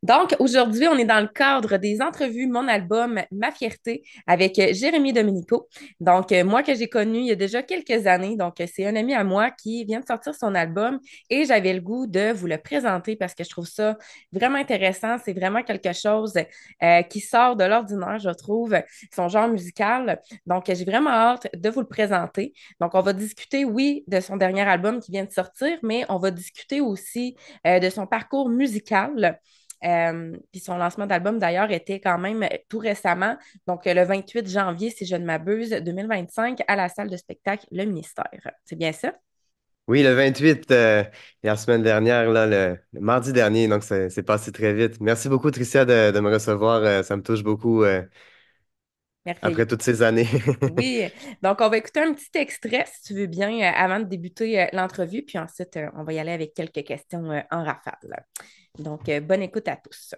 Donc, aujourd'hui, on est dans le cadre des entrevues Mon album, Ma fierté avec Jérémy Dominico. Donc, moi que j'ai connu il y a déjà quelques années. Donc, c'est un ami à moi qui vient de sortir son album et j'avais le goût de vous le présenter parce que je trouve ça vraiment intéressant. C'est vraiment quelque chose qui sort de l'ordinaire, je trouve, son genre musical. Donc, j'ai vraiment hâte de vous le présenter. Donc, on va discuter, oui, de son dernier album qui vient de sortir, mais on va discuter aussi de son parcours musical. Puis son lancement d'album, d'ailleurs, était quand même tout récemment, donc le 28 janvier, si je ne m'abuse, 2025, à la salle de spectacle Le Ministère. C'est bien ça? Oui, le 28, la semaine dernière, là, le mardi dernier, donc c'est passé très vite. Merci beaucoup, Tricia, de me recevoir. Ça me touche beaucoup après Merveilleux. toutes ces années. Oui, donc on va écouter un petit extrait, si tu veux bien, avant de débuter l'entrevue, puis ensuite, on va y aller avec quelques questions en rafale. Donc, bonne écoute à tous.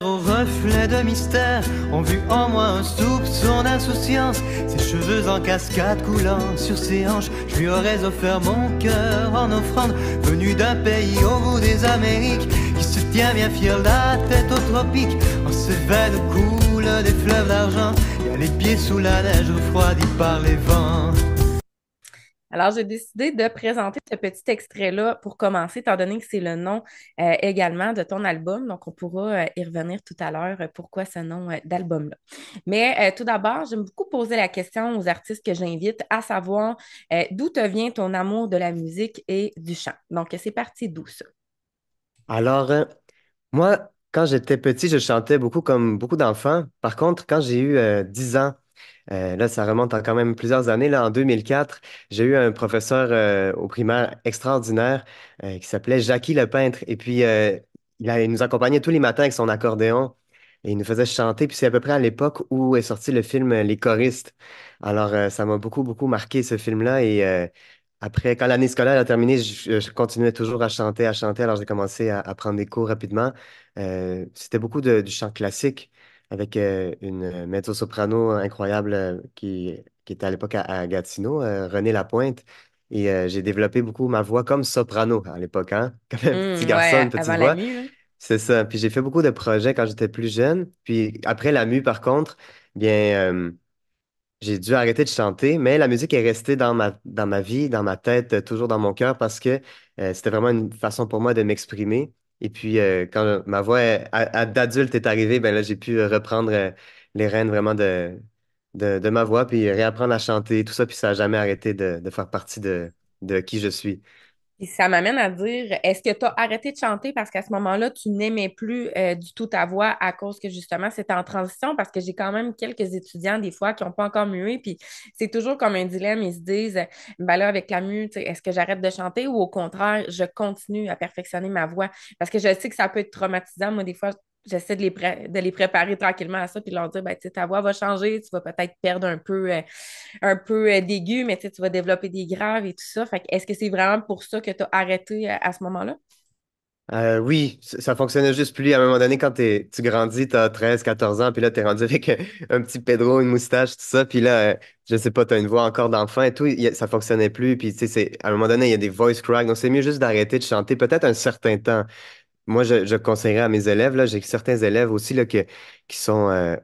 Au reflet de mystère, ont vu en moi un soupçon d'insouciance. Ses cheveux en cascade coulant sur ses hanches, je lui aurais offert mon cœur en offrande. Venu d'un pays au bout des Amériques, qui se tient bien fier la tête aux tropiques. En ses veines coulent des fleuves d'argent, y a les pieds sous la neige refroidis par les vents. Alors, j'ai décidé de présenter ce petit extrait-là pour commencer, étant donné que c'est le nom également de ton album. Donc, on pourra y revenir tout à l'heure pourquoi ce nom d'album-là. Mais tout d'abord, j'aime beaucoup poser la question aux artistes que j'invite, à savoir d'où te vient ton amour de la musique et du chant. Donc, c'est parti d'où ça? Alors, moi, quand j'étais petit, je chantais beaucoup comme beaucoup d'enfants. Par contre, quand j'ai eu 10 ans, là, ça remonte à quand même plusieurs années. Là, en 2004, j'ai eu un professeur au primaire extraordinaire qui s'appelait Jackie le peintre. Et puis, il nous accompagnait tous les matins avec son accordéon et il nous faisait chanter. Puis c'est à peu près à l'époque où est sorti le film Les choristes. Alors, ça m'a beaucoup, beaucoup marqué ce film-là. Et après, quand l'année scolaire a terminé, je continuais toujours à chanter, à chanter. Alors, j'ai commencé à prendre des cours rapidement. C'était beaucoup du chant classique avec une mezzo-soprano incroyable qui était à l'époque à Gatineau, René Lapointe. Et j'ai développé beaucoup ma voix comme soprano à l'époque, hein? Comme un petit garçon, Ouais, une petite avant la voix. mue, là. C'est ça. Puis j'ai fait beaucoup de projets quand j'étais plus jeune. Puis après la mue, par contre, bien, j'ai dû arrêter de chanter, mais la musique est restée dans ma vie, dans ma tête, toujours dans mon cœur parce que c'était vraiment une façon pour moi de m'exprimer. Et puis, quand ma voix d'adulte est arrivée, ben là, j'ai pu reprendre les rênes vraiment de ma voix, puis réapprendre à chanter, tout ça, puis ça n'a jamais arrêté de faire partie de qui je suis. Et ça m'amène à dire, est-ce que tu as arrêté de chanter parce qu'à ce moment-là, tu n'aimais plus du tout ta voix à cause que justement c'était en transition? Parce que j'ai quand même quelques étudiants des fois qui n'ont pas encore mué, puis c'est toujours comme un dilemme. Ils se disent, ben là, avec la mue, tu sais, est-ce que j'arrête de chanter ou au contraire, je continue à perfectionner ma voix? Parce que je sais que ça peut être traumatisant. Moi, des fois, j'essaie de les préparer tranquillement à ça, puis de leur dire, ben, tu sais, ta voix va changer, tu vas peut-être perdre un peu d'aigu, mais tu sais, tu vas développer des graves et tout ça. Fait que est-ce que c'est vraiment pour ça que tu as arrêté à ce moment-là? Oui, ça fonctionnait juste plus. À un moment donné, quand tu grandis, tu as 13, 14 ans, puis là, tu es rendu avec un petit Pedro, une moustache, tout ça, puis là, je sais pas, tu as une voix encore d'enfant et tout, ça fonctionnait plus. Puis, tu sais, à un moment donné, il y a des voice cracks, donc c'est mieux juste d'arrêter de chanter, peut-être un certain temps. Moi, je conseillerais à mes élèves, là, j'ai certains élèves aussi là, qui sont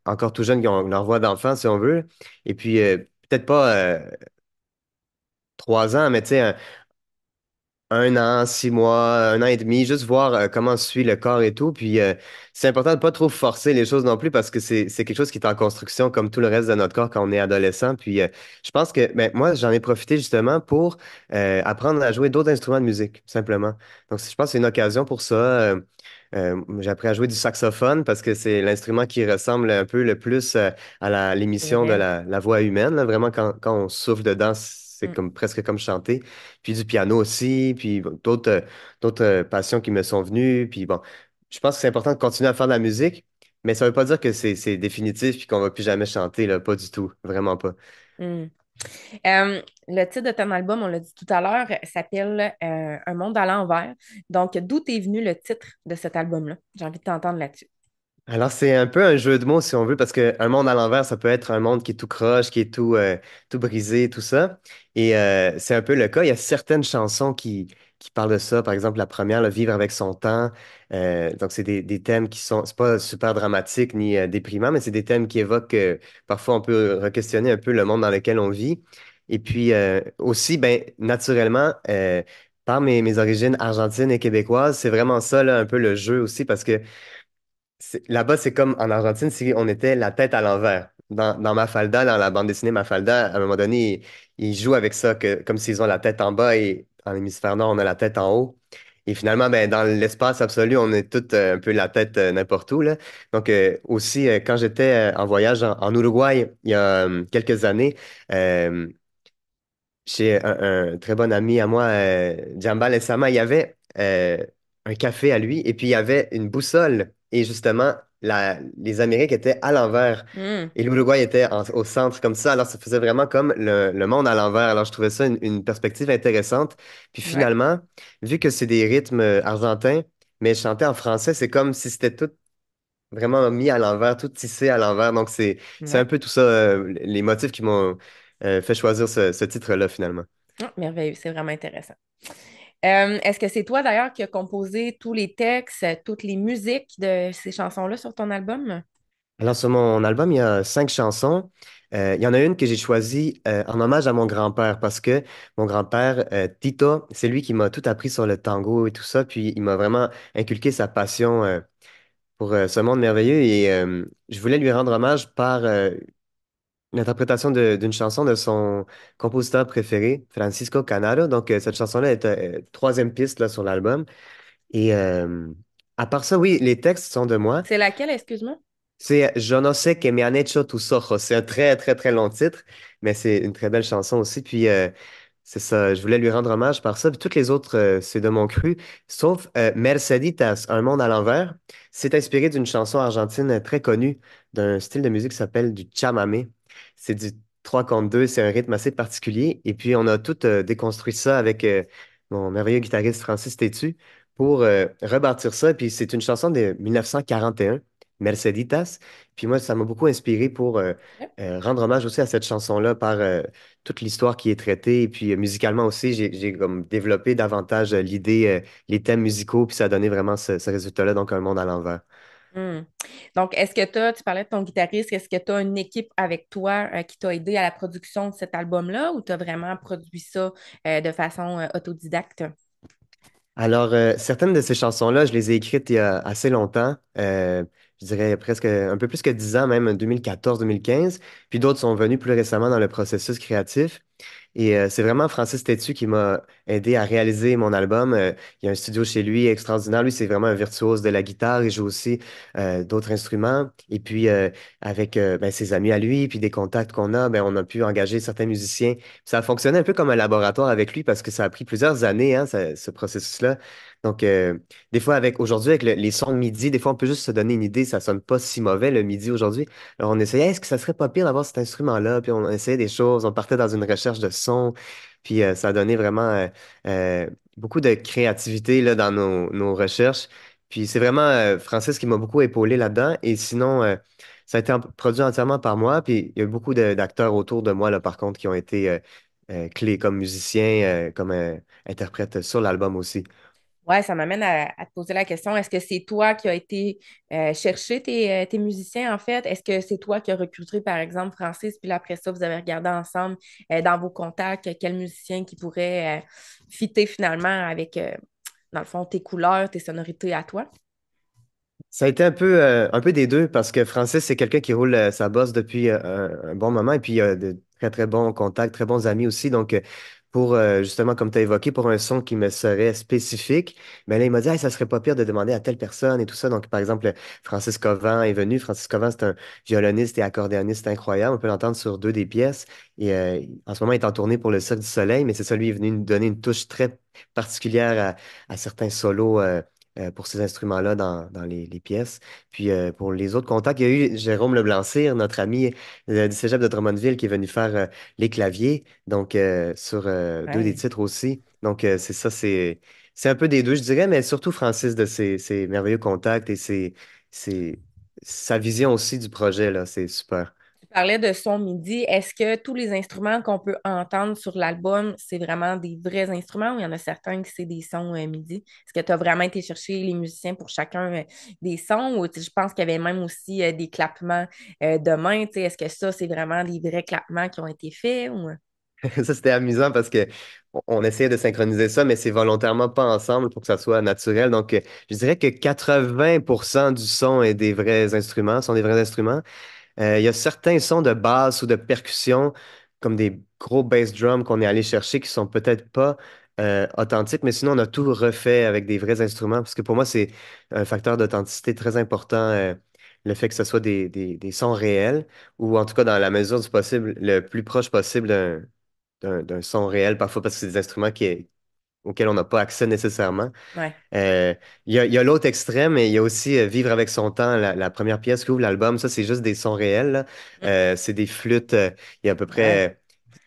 encore tout jeunes, qui ont leur voix d'enfant, si on veut. Et puis, peut-être pas 3 ans, mais tu sais, un an, 6 mois, un an et demi, juste voir comment suit le corps et tout. Puis c'est important de pas trop forcer les choses non plus parce que c'est quelque chose qui est en construction comme tout le reste de notre corps quand on est adolescent. Puis je pense que ben, moi, j'en ai profité justement pour apprendre à jouer d'autres instruments de musique, simplement. Donc je pense que c'est une occasion pour ça. J'ai appris à jouer du saxophone parce que c'est l'instrument qui ressemble un peu le plus à C'est l'émission de vrai. la voix humaine. Là. Vraiment, quand on souffle dedans, c'est Mm. comme presque comme chanter. Puis du piano aussi, puis bon, d'autres passions qui me sont venues. Puis bon, je pense que c'est important de continuer à faire de la musique, mais ça veut pas dire que c'est définitif puis qu'on va plus jamais chanter, là, pas du tout, vraiment pas. Mm. Le titre de ton album, on l'a dit tout à l'heure, s'appelle Un monde à l'envers. Donc, d'où est venu le titre de cet album-là? J'ai envie de t'entendre là-dessus. Alors, c'est un peu un jeu de mots, si on veut, parce qu'un monde à l'envers, ça peut être un monde qui est tout croche, qui est tout brisé, tout ça. Et c'est un peu le cas. Il y a certaines chansons qui parlent de ça. Par exemple, la première, le Vivre avec son temps. Donc, c'est des thèmes qui sont, c'est pas super dramatique ni déprimant, mais c'est des thèmes qui évoquent, parfois, on peut re-questionner un peu le monde dans lequel on vit. Et puis, aussi, ben, naturellement, par mes origines argentines et québécoises, c'est vraiment ça, là, un peu le jeu aussi, parce que là-bas, c'est comme en Argentine, si on était la tête à l'envers. Dans Mafalda, dans la bande dessinée Mafalda, à un moment donné, ils jouent avec ça, comme s'ils ont la tête en bas et en hémisphère nord, on a la tête en haut. Et finalement, ben, dans l'espace absolu, on est tout un peu la tête n'importe où, là. Donc, aussi, quand j'étais en voyage en Uruguay, il y a quelques années, euh, chez un très bon ami à moi, Jambal Essama, il y avait un café à lui et puis il y avait une boussole. Et justement, les Amériques étaient à l'envers Hmm, et l'Uruguay était au centre comme ça. Alors, ça faisait vraiment comme le monde à l'envers. Alors, je trouvais ça une perspective intéressante. Puis ouais, finalement, vu que c'est des rythmes argentins, mais chanté en français, c'est comme si c'était tout vraiment mis à l'envers, tout tissé à l'envers. Donc, c'est un ouais. peu tout ça, les motifs qui m'ont fait choisir ce titre-là finalement. Ah, merveilleux, c'est vraiment intéressant. Est-ce que c'est toi d'ailleurs qui as composé tous les textes, toutes les musiques de ces chansons-là sur ton album? Alors, sur mon album, il y a 5 chansons. Il y en a une que j'ai choisie en hommage à mon grand-père parce que mon grand-père, Tito, c'est lui qui m'a tout appris sur le tango et tout ça. Puis, il m'a vraiment inculqué sa passion pour ce monde merveilleux. Et je voulais lui rendre hommage par l'interprétation d'une chanson de son compositeur préféré, Francisco Canaro. Donc, cette chanson-là est troisième piste là, sur l'album. Et à part ça, oui, les textes sont de moi. C'est laquelle, excuse-moi? C'est Je no sé que me han hecho tus ojos. C'est un très, très, très long titre, mais c'est une très belle chanson aussi. Puis, c'est ça, je voulais lui rendre hommage par ça. Puis, toutes les autres, c'est de mon cru, sauf Merceditas, Un monde à l'envers. C'est inspiré d'une chanson argentine très connue, d'un style de musique qui s'appelle du chamamé. C'est du 3 contre 2, c'est un rythme assez particulier. Et puis, on a tout déconstruit ça avec mon merveilleux guitariste Francis Tétu pour rebâtir ça. Puis, c'est une chanson de 1941. Merceditas. Puis moi, ça m'a beaucoup inspiré pour rendre hommage aussi à cette chanson-là par toute l'histoire qui est traitée. Et puis musicalement aussi, j'ai comme développé davantage l'idée, les thèmes musicaux, puis ça a donné vraiment ce résultat-là, donc un monde à l'envers. Hmm. Donc, est-ce que tu parlais de ton guitariste, est-ce que tu as une équipe avec toi qui t'a aidé à la production de cet album-là ou tu as vraiment produit ça de façon autodidacte? Alors, certaines de ces chansons-là, je les ai écrites il y a assez longtemps. Je dirais presque un peu plus que 10 ans, même 2014-2015. Puis d'autres sont venus plus récemment dans le processus créatif. Et c'est vraiment Francis Tétu qui m'a aidé à réaliser mon album. Il y a un studio chez lui extraordinaire. Lui, c'est vraiment un virtuose de la guitare. Il joue aussi d'autres instruments. Et puis, avec ben, ses amis à lui, puis des contacts qu'on a, ben, on a pu engager certains musiciens. Puis ça a fonctionné un peu comme un laboratoire avec lui parce que ça a pris plusieurs années, hein, ce processus-là. Donc, des fois, aujourd'hui, avec les sons de midi, des fois, on peut juste se donner une idée. Ça sonne pas si mauvais le midi aujourd'hui. Alors, on essayait, est-ce que ça serait pas pire d'avoir cet instrument-là? Puis on essayait des choses, on partait dans une recherche de son, puis ça a donné vraiment euh, beaucoup de créativité là, dans nos recherches. Puis c'est vraiment Francis qui m'a beaucoup épaulé là-dedans. Et sinon, ça a été produit entièrement par moi. Puis il y a eu beaucoup d'acteurs autour de moi, là, par contre, qui ont été clés comme musiciens, comme interprètes sur l'album aussi. Ouais, ça m'amène à te poser la question, est-ce que c'est toi qui as été chercher tes musiciens en fait? Est-ce que c'est toi qui as recruté par exemple Francis, puis là, après ça, vous avez regardé ensemble dans vos contacts quel musicien qui pourrait fitter finalement avec, dans le fond, tes couleurs, tes sonorités à toi? Ça a été un peu des deux parce que Francis, c'est quelqu'un qui roule sa bosse depuis un bon moment et puis il a de très, très bons contacts, très bons amis aussi. Donc, pour justement, comme tu as évoqué, pour un son qui me serait spécifique, ben là, il m'a dit, hey, ça serait pas pire de demander à telle personne et tout ça. Donc, par exemple, Francis Covent est venu. Francis Covent, c'est un violoniste et accordéoniste incroyable. On peut l'entendre sur deux des pièces. Et en ce moment, il est en tournée pour le Cirque du Soleil, mais c'est ça, lui, il est venu nous donner une touche très particulière à certains solos. Pour ces instruments-là dans les pièces. Puis pour les autres contacts, il y a eu Jérôme Leblanc-Cyr, notre ami du Cégep de Drummondville, qui est venu faire les claviers, donc sur deux des Ouais. titres aussi. Donc c'est ça, c'est un peu des deux, je dirais, mais surtout Francis de ses merveilleux contacts et ses, sa vision aussi du projet, là, c'est super. Tu parlais de son MIDI. Est-ce que tous les instruments qu'on peut entendre sur l'album, c'est vraiment des vrais instruments ou il y en a certains qui c'est des sons MIDI? Est-ce que tu as vraiment été chercher les musiciens pour chacun des sons ou je pense qu'il y avait même aussi des clappements de main, tu sais, est-ce que ça, c'est vraiment des vrais clappements qui ont été faits ou... Ça, c'était amusant parce que on essayait de synchroniser ça, mais c'est volontairement pas ensemble pour que ça soit naturel. Donc, je dirais que 80% du son est des vrais instruments, sont des vrais instruments. Il y a certains sons de basse ou de percussion, comme des gros bass drums qu'on est allé chercher qui sont peut-être pas authentiques, mais sinon on a tout refait avec des vrais instruments, parce que pour moi, c'est un facteur d'authenticité très important, le fait que ce soit des sons réels, ou en tout cas dans la mesure du possible, le plus proche possible d'un son réel, parfois parce que c'est des instruments auxquels on n'a pas accès nécessairement. Ouais. Euh, il y a l'autre extrême, et il y a aussi Vivre avec son temps, la première pièce qui ouvre l'album. Ça, c'est juste des sons réels, là. Mm. C'est des flûtes. Il y a à peu Ouais. près.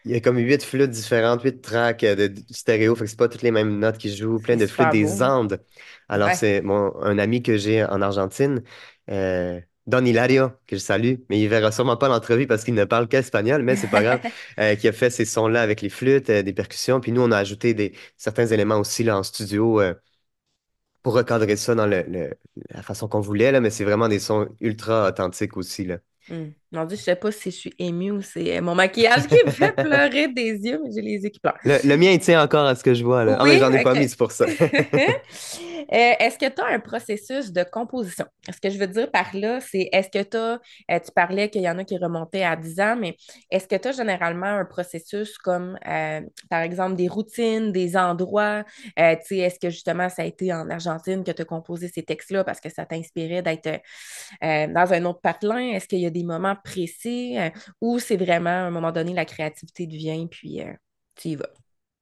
Il y a comme 8 flûtes différentes, 8 tracks de stéréo. Fait que c'est pas toutes les mêmes notes qui jouent, plein C'est de flûtes, super des beau. Andes. Alors, Ouais. c'est un ami que j'ai en Argentine, Don Hilario, que je salue, mais il verra sûrement pas l'entrevue parce qu'il ne parle qu'espagnol, mais c'est pas grave, qui a fait ces sons-là avec les flûtes, des percussions. Puis nous, on a ajouté certains éléments aussi là, en studio. Pour recadrer ça dans la façon qu'on voulait, là, mais c'est vraiment des sons ultra authentiques aussi, là. Mon Dieu, je sais pas si je suis émue ou c'est mon maquillage qui me fait pleurer des yeux, mais j'ai les yeux qui pleurent. Le mien, il tient encore à ce que je vois, là. Ah, mais Oui, j'en ai pas mis, OK. c'est pour ça. Est-ce que tu as un processus de composition? Ce que je veux dire par là, c'est est-ce que tu as, tu parlais qu'il y en a qui remontaient à 10 ans, mais est-ce que tu as généralement un processus comme, par exemple, des routines, des endroits? Tu sais, est-ce que justement, ça a été en Argentine que tu as composé ces textes-là parce que ça t'inspirait d'être dans un autre patelin? Est-ce qu'il y a des moments précis où c'est vraiment, à un moment donné, la créativité devient, puis tu y vas?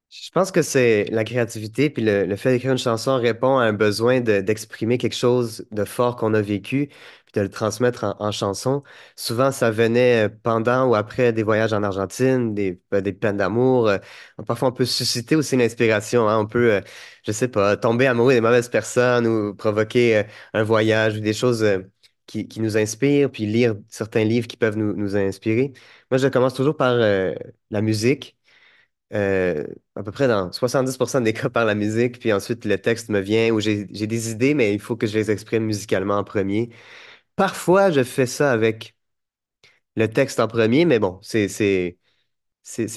Je pense que c'est la créativité, puis le fait d'écrire une chanson répond à un besoin d'exprimer quelque chose de fort qu'on a vécu, puis de le transmettre en chanson. Souvent, ça venait pendant ou après des voyages en Argentine, des peines d'amour. Parfois, on peut susciter aussi l'inspiration, hein. On peut, je sais pas, tomber amoureux des mauvaises personnes ou provoquer un voyage ou des choses qui nous inspirent, puis lire certains livres qui peuvent nous inspirer. Moi, je commence toujours par la musique, euh, à peu près dans 70% des cas par la musique, puis ensuite le texte me vient ou j'ai des idées, mais il faut que je les exprime musicalement en premier. Parfois, je fais ça avec le texte en premier, mais bon, c'est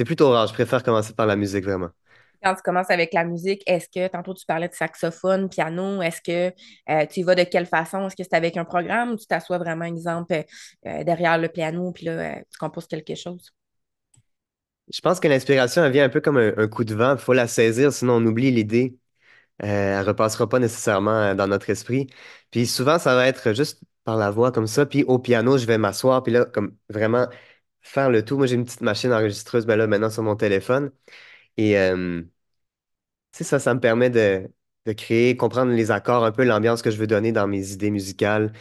plutôt rare. Je préfère commencer par la musique, vraiment. Quand tu commences avec la musique, est-ce que, tantôt tu parlais de saxophone, piano, est-ce que tu y vas de quelle façon? Est-ce que c'est avec un programme ou tu t'assois vraiment, exemple, derrière le piano, puis là, tu composes quelque chose? Je pense que l'inspiration, elle vient un peu comme un coup de vent. Il faut la saisir, sinon on oublie l'idée. Elle repassera pas nécessairement dans notre esprit. Puis souvent, ça va être juste par la voix comme ça. Puis au piano, je vais m'asseoir, puis là, comme vraiment faire le tout. Moi, j'ai une petite machine enregistreuse, ben là, maintenant sur mon téléphone. Et c'est ça, ça me permet de créer, comprendre les accords, un peu l'ambiance que je veux donner dans mes idées musicales.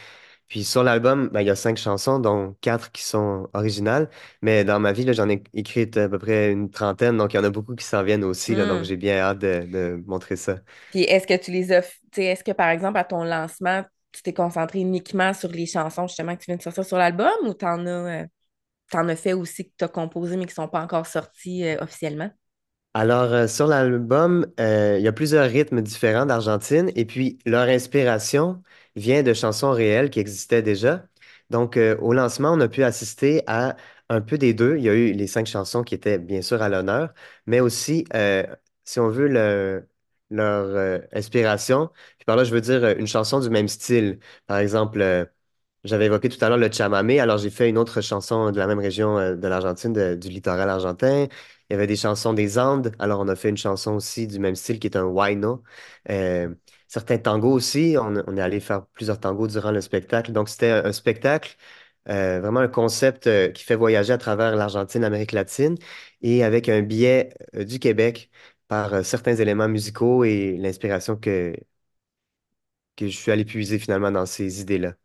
Puis sur l'album, ben, il y a 5 chansons, dont 4 qui sont originales. Mais dans ma vie, là, j'en ai écrit à peu près une trentaine, donc il y en a beaucoup qui s'en viennent aussi, là, donc Hmm. j'ai bien hâte de montrer ça. Puis est-ce que tu les as, tu sais, est-ce que, par exemple, à ton lancement, tu t'es concentré uniquement sur les chansons, justement, que tu viens de sortir sur l'album ou t'en as fait aussi que tu as composé mais qui sont pas encore sortis officiellement? Alors, sur l'album, il y a plusieurs rythmes différents d'Argentine et puis leur inspiration vient de chansons réelles qui existaient déjà. Donc, au lancement, on a pu assister à un peu des deux. Il y a eu les 5 chansons qui étaient bien sûr à l'honneur, mais aussi, si on veut, leur inspiration. Puis par là, je veux dire une chanson du même style. Par exemple, j'avais évoqué tout à l'heure le chamamé, alors j'ai fait une autre chanson de la même région de l'Argentine, du littoral argentin. Il y avait des chansons des Andes, alors on a fait une chanson aussi du même style qui est un huayno. Euh, Certains tangos aussi, on est allé faire plusieurs tangos durant le spectacle. Donc c'était un spectacle, vraiment un concept qui fait voyager à travers l'Argentine, l'Amérique latine, et avec un biais du Québec par certains éléments musicaux et l'inspiration que je suis allé puiser finalement dans ces idées-là.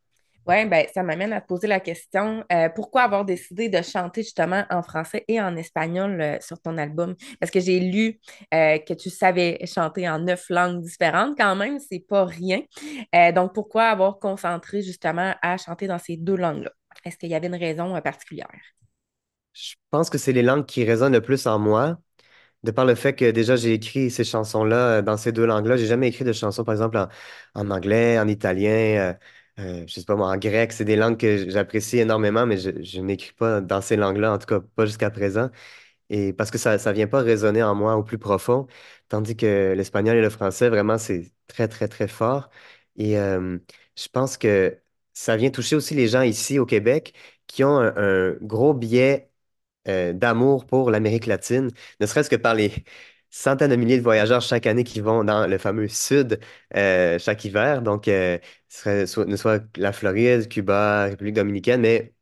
Oui, ben, ça m'amène à te poser la question, pourquoi avoir décidé de chanter justement en français et en espagnol sur ton album? Parce que j'ai lu que tu savais chanter en 9 langues différentes quand même, c'est pas rien. Donc, pourquoi avoir concentré justement à chanter dans ces 2 langues-là? Est-ce qu'il y avait une raison particulière? Je pense que c'est les langues qui résonnent le plus en moi, de par le fait que déjà j'ai écrit ces chansons-là dans ces deux langues-là. J'ai jamais écrit de chansons, par exemple, en anglais, en italien, je sais pas moi, en grec. C'est des langues que j'apprécie énormément, mais je n'écris pas dans ces langues-là, en tout cas pas jusqu'à présent. Et parce que ça vient pas résonner en moi au plus profond, tandis que l'espagnol et le français, vraiment, c'est très, très, très fort. Et je pense que ça vient toucher aussi les gens ici au Québec qui ont un gros biais d'amour pour l'Amérique latine, ne serait-ce que par les centaines de milliers de voyageurs chaque année qui vont dans le fameux Sud chaque hiver. Donc, ce serait ne soit la Floride, Cuba, République dominicaine, mais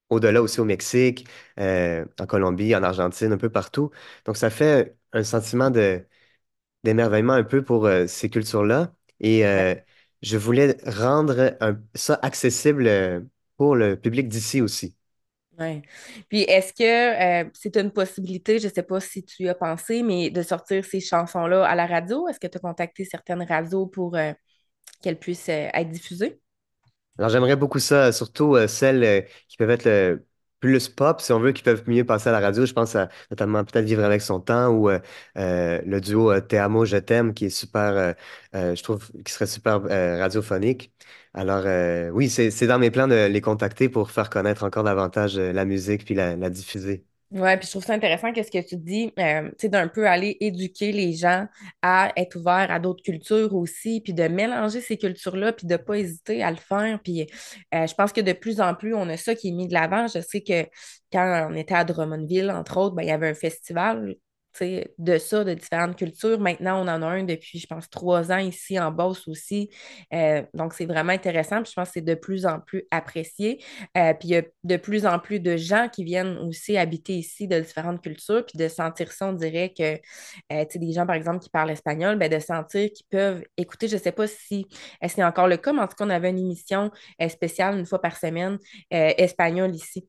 au-delà aussi au Mexique, en Colombie, en Argentine, un peu partout. Donc, ça fait un sentiment d'émerveillement un peu pour ces cultures-là. Et je voulais rendre ça accessible pour le public d'ici aussi. Ouais. Puis est-ce que c'est une possibilité, je ne sais pas si tu y as pensé, mais de sortir ces chansons-là à la radio? Est-ce que tu as contacté certaines radios pour qu'elles puissent être diffusées? Alors, j'aimerais beaucoup ça, surtout celles qui peuvent être plus pop, si on veut, qui peuvent mieux passer à la radio. Je pense à notamment peut-être Vivre avec son temps ou le duo Te amo, je t'aime, qui est super, je trouve, qui serait super radiophonique. Alors, oui, c'est dans mes plans de les contacter pour faire connaître encore davantage la musique puis la diffuser. Ouais, puis je trouve ça intéressant qu'est-ce que tu dis, tu sais, d'un peu aller éduquer les gens à être ouverts à d'autres cultures aussi, puis de mélanger ces cultures-là, puis de pas hésiter à le faire. Puis je pense que de plus en plus, on a ça qui est mis de l'avant. Je sais que quand on était à Drummondville, entre autres, ben, il y avait un festival, tu sais, de ça, de différentes cultures. Maintenant, on en a un depuis, je pense, 3 ans ici en Beauce aussi. Donc, c'est vraiment intéressant, puis je pense que c'est de plus en plus apprécié. Puis il y a de plus en plus de gens qui viennent aussi habiter ici de différentes cultures, puis de sentir ça, on dirait que, tu sais, des gens, par exemple, qui parlent espagnol, ben, de sentir qu'ils peuvent écouter, je ne sais pas si c'est encore le cas, mais en tout cas, on avait une émission spéciale une fois par semaine, espagnole ici.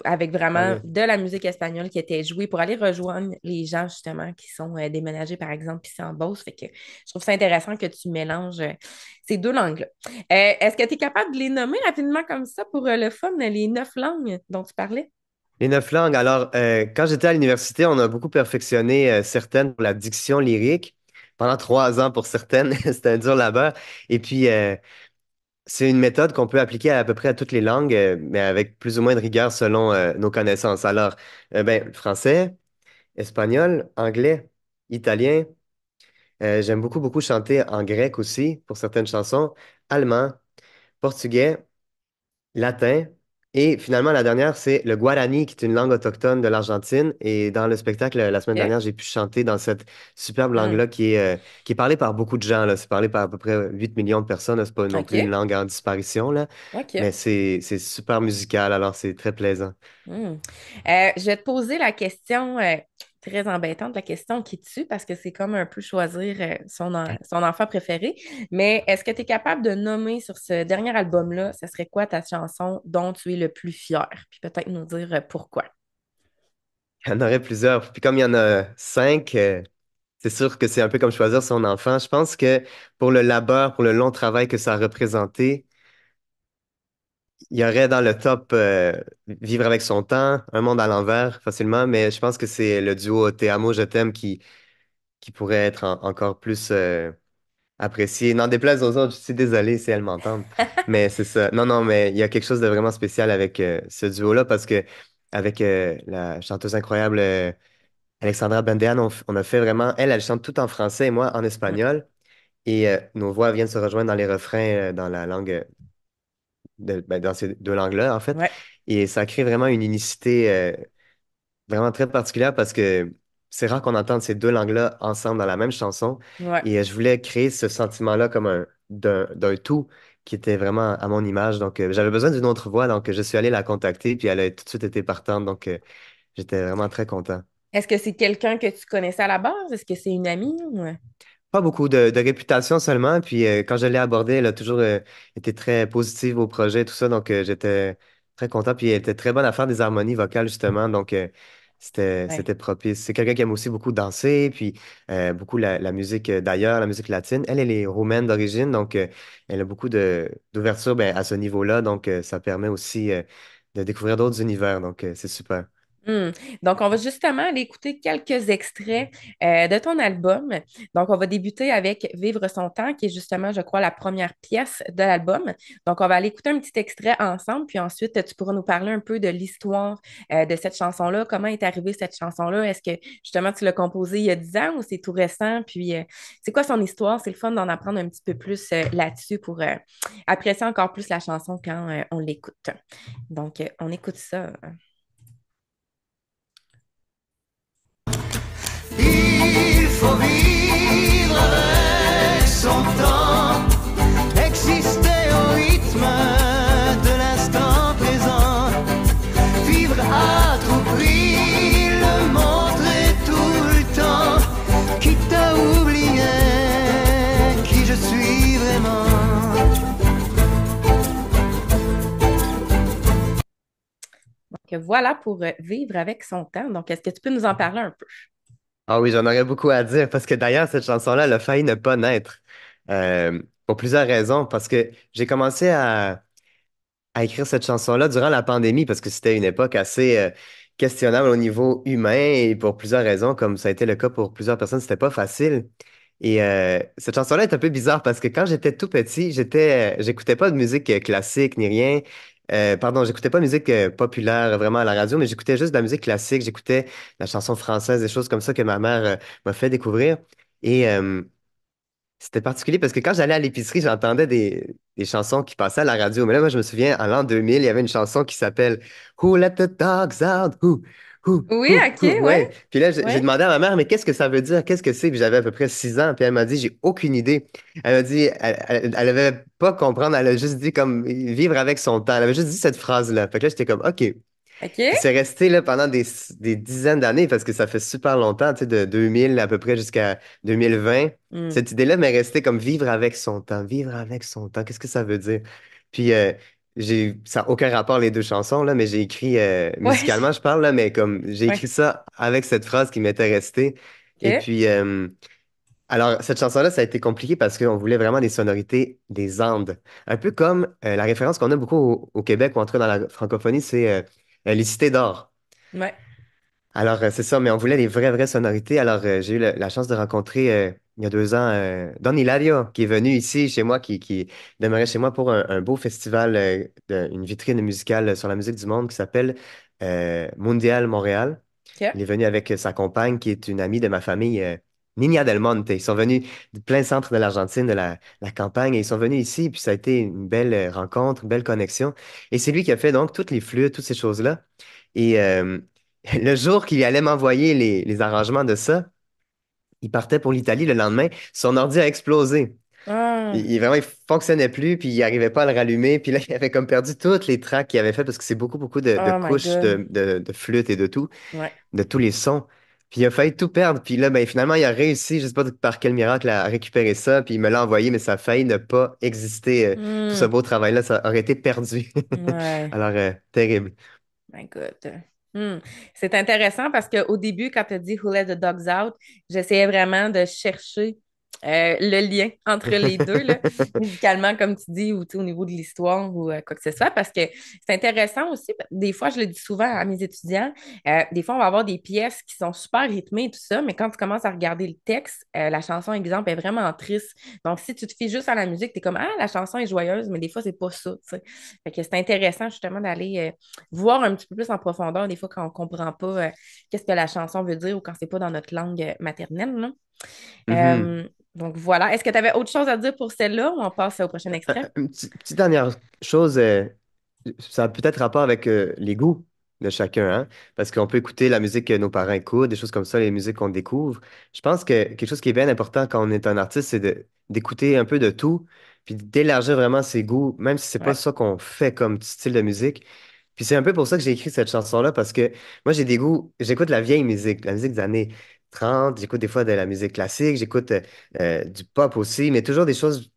Avec Ah vraiment oui. de la musique espagnole qui était jouée pour aller rejoindre les gens justement qui sont déménagés par exemple ici en Beauce. Fait que je trouve ça intéressant que tu mélanges ces 2 langues-là. Est-ce que tu es capable de les nommer rapidement comme ça pour le fun, les 9 langues dont tu parlais? Les 9 langues. Alors, quand j'étais à l'université, on a beaucoup perfectionné certaines pour la diction lyrique. Pendant 3 ans pour certaines, c'était un dur labeur. Et puis, c'est une méthode qu'on peut appliquer à peu près à toutes les langues, mais avec plus ou moins de rigueur selon nos connaissances. Alors, ben, français, espagnol, anglais, italien. J'aime beaucoup, beaucoup chanter en grec aussi pour certaines chansons. Allemand, portugais, latin. Et finalement, la dernière, c'est le guarani, qui est une langue autochtone de l'Argentine. Et dans le spectacle la semaine OK. dernière, j'ai pu chanter dans cette superbe Hmm. langue-là qui est parlée par beaucoup de gens, là. C'est parlé par à peu près 8 millions de personnes, là. C'est pas non plus une OK. langue en disparition, là. Mais OK. c'est super musical, alors c'est très plaisant. Hmm. Je vais te poser la question très embêtante, la question qui tue, parce que c'est comme un peu choisir son enfant préféré. Mais est-ce que tu es capable de nommer sur ce dernier album-là, ce serait quoi ta chanson dont tu es le plus fier? Puis peut-être nous dire pourquoi. Il y en aurait plusieurs. Puis comme il y en a 5, c'est sûr que c'est un peu comme choisir son enfant. Je pense que pour le labeur, pour le long travail que ça a représenté, il y aurait dans le top Vivre avec son temps, Un monde à l'envers facilement, mais je pense que c'est le duo Te amo, je t'aime qui pourrait être encore plus apprécié. N'en déplaise aux autres, je suis désolé si elles m'entendent, mais c'est ça. Non, non, mais il y a quelque chose de vraiment spécial avec ce duo-là parce que avec la chanteuse incroyable Alexandra Bendean, on a fait vraiment, elle chante tout en français et moi en Ouais. espagnol et nos voix viennent se rejoindre dans les refrains dans la langue ben, dans ces deux langues-là, en fait. Ouais. Et ça crée vraiment une unicité vraiment très particulière parce que c'est rare qu'on entende ces deux langues-là ensemble dans la même chanson. Ouais. Et je voulais créer ce sentiment-là comme d'un tout qui était vraiment à mon image. Donc, j'avais besoin d'une autre voix. Donc, je suis allé la contacter, puis elle a tout de suite été partante. Donc, j'étais vraiment très content. Est-ce que c'est quelqu'un que tu connaissais à la base? Est-ce que c'est une amie? Ou... Pas beaucoup de réputation seulement. Puis quand je l'ai abordée, elle a toujours été très positive au projet, tout ça. Donc j'étais très content. Puis elle était très bonne à faire des harmonies vocales, justement. Donc Ouais. c'était propice. C'est quelqu'un qui aime aussi beaucoup danser, puis beaucoup la musique d'ailleurs, la musique latine. Elle est roumaine d'origine, donc elle a beaucoup d'ouverture ben, à ce niveau-là. Donc ça permet aussi de découvrir d'autres univers. Donc c'est super. Hmm. Donc, on va justement aller écouter quelques extraits de ton album. Donc, on va débuter avec Vivre son temps, qui est justement, je crois, la première pièce de l'album. Donc, on va aller écouter un petit extrait ensemble, puis ensuite, tu pourras nous parler un peu de l'histoire de cette chanson-là. Comment est arrivée cette chanson-là? Est-ce que justement tu l'as composée il y a 10 ans ou c'est tout récent? Puis, c'est quoi son histoire? C'est le fun d'en apprendre un petit peu plus là-dessus pour apprécier encore plus la chanson quand on l'écoute. Donc, on écoute ça. Il faut vivre avec son temps, exister au rythme de l'instant présent, vivre à tout prix, le montrer tout le temps, quitte à oublier qui je suis vraiment. Donc, voilà pour vivre avec son temps. Donc, est-ce que tu peux nous en parler un peu? Ah oui, j'en aurais beaucoup à dire parce que d'ailleurs, cette chanson-là, elle a failli ne pas naître pour plusieurs raisons. Parce que j'ai commencé à écrire cette chanson-là durant la pandémie parce que c'était une époque assez questionnable au niveau humain et pour plusieurs raisons, comme ça a été le cas pour plusieurs personnes, c'était pas facile. Et cette chanson-là est un peu bizarre parce que quand j'étais tout petit, j'écoutais pas de musique classique ni rien. Pardon, j'écoutais pas de musique populaire vraiment à la radio, mais j'écoutais juste de la musique classique. J'écoutais la chanson française, des choses comme ça que ma mère m'a fait découvrir. Et c'était particulier parce que quand j'allais à l'épicerie, j'entendais des chansons qui passaient à la radio. Mais là, moi, je me souviens, en l'an 2000, il y avait une chanson qui s'appelle Who Let the Dogs Out? Oui, OK, Who? Ouais. ouais, Puis là, j'ai ouais. demandé à ma mère, mais qu'est-ce que ça veut dire? Qu'est-ce que c'est? Puis j'avais à peu près 6 ans. Puis elle m'a dit, j'ai aucune idée. Elle m'a dit, elle avait pas comprendre. Elle a juste dit comme vivre avec son temps. Elle avait juste dit cette phrase-là. Fait que là, j'étais comme, OK. Puis OK. c'est resté là pendant des dizaines d'années parce que ça fait super longtemps, tu sais, de 2000 à peu près jusqu'à 2020. Hmm. Cette idée-là m'est restée comme vivre avec son temps. Vivre avec son temps, qu'est-ce que ça veut dire? Puis ça n'a aucun rapport les deux chansons, là, mais j'ai écrit, Ouais, musicalement je parle, là, mais comme j'ai écrit ouais. ça avec cette phrase qui m'était restée. Et OK. puis, alors cette chanson-là, ça a été compliqué parce qu'on voulait vraiment des sonorités des Andes. Un peu comme la référence qu'on a beaucoup au Québec ou en tout cas dans la francophonie, c'est les cités d'or. Ouais. Alors, c'est ça, mais on voulait les vraies sonorités. Alors, j'ai eu la chance de rencontrer il y a 2 ans Don Hilario, qui est venu ici chez moi, qui demeurait chez moi pour un beau festival, une vitrine musicale sur la musique du monde qui s'appelle Mondial Montréal. OK. Il est venu avec sa compagne, qui est une amie de ma famille, Niña del Monte. Ils sont venus de plein centre de l'Argentine, de la campagne, et ils sont venus ici, puis ça a été une belle rencontre, une belle connexion. Et c'est lui qui a fait donc toutes les flûtes, toutes ces choses-là. Et le jour qu'il allait m'envoyer les arrangements de ça, il partait pour l'Italie le lendemain. Son ordi a explosé. Ah. Vraiment, il fonctionnait plus, puis il n'arrivait pas à le rallumer. Puis là, il avait comme perdu toutes les tracks qu'il avait fait parce que c'est beaucoup de Oh my couches God. de flûte et de tout, Ouais. de tous les sons. Puis il a failli tout perdre. Puis là, ben, finalement, il a réussi, je sais pas par quel miracle, à récupérer ça. Puis il me l'a envoyé, mais ça a failli ne pas exister. Tout ce Hmm. beau travail-là, ça aurait été perdu. Ouais. Alors, terrible. My God. Hmm. C'est intéressant parce qu'au début, quand tu as dit Who Let the Dogs Out, j'essayais vraiment de chercher le lien entre les deux, là, musicalement, comme tu dis, ou tu sais, au niveau de l'histoire ou quoi que ce soit, parce que c'est intéressant aussi. Des fois, je le dis souvent à mes étudiants, des fois, on va avoir des pièces qui sont super rythmées et tout ça, mais quand tu commences à regarder le texte, la chanson, exemple, est vraiment triste. Donc, si tu te fies juste à la musique, tu es comme, ah, la chanson est joyeuse, mais des fois, c'est pas ça, tu sais. Fait que c'est intéressant, justement, d'aller voir un petit peu plus en profondeur, des fois, quand on comprend pas qu'est-ce que la chanson veut dire ou quand c'est pas dans notre langue maternelle, là. Mhm. Donc voilà. Est-ce que tu avais autre chose à dire pour celle-là ou on passe au prochain extrait? Petite dernière chose, ça a peut-être rapport avec les goûts de chacun, hein? Parce qu'on peut écouter la musique que nos parents écoutent, des choses comme ça, les musiques qu'on découvre. Je pense que quelque chose qui est bien important quand on est un artiste, c'est d'écouter un peu de tout, puis d'élargir vraiment ses goûts, même si c'est pas Ouais. ça qu'on fait comme style de musique. Puis c'est un peu pour ça que j'ai écrit cette chanson-là, parce que moi j'ai des goûts, j'écoute la vieille musique, la musique des années 30, j'écoute des fois de la musique classique, j'écoute du pop aussi, mais toujours des choses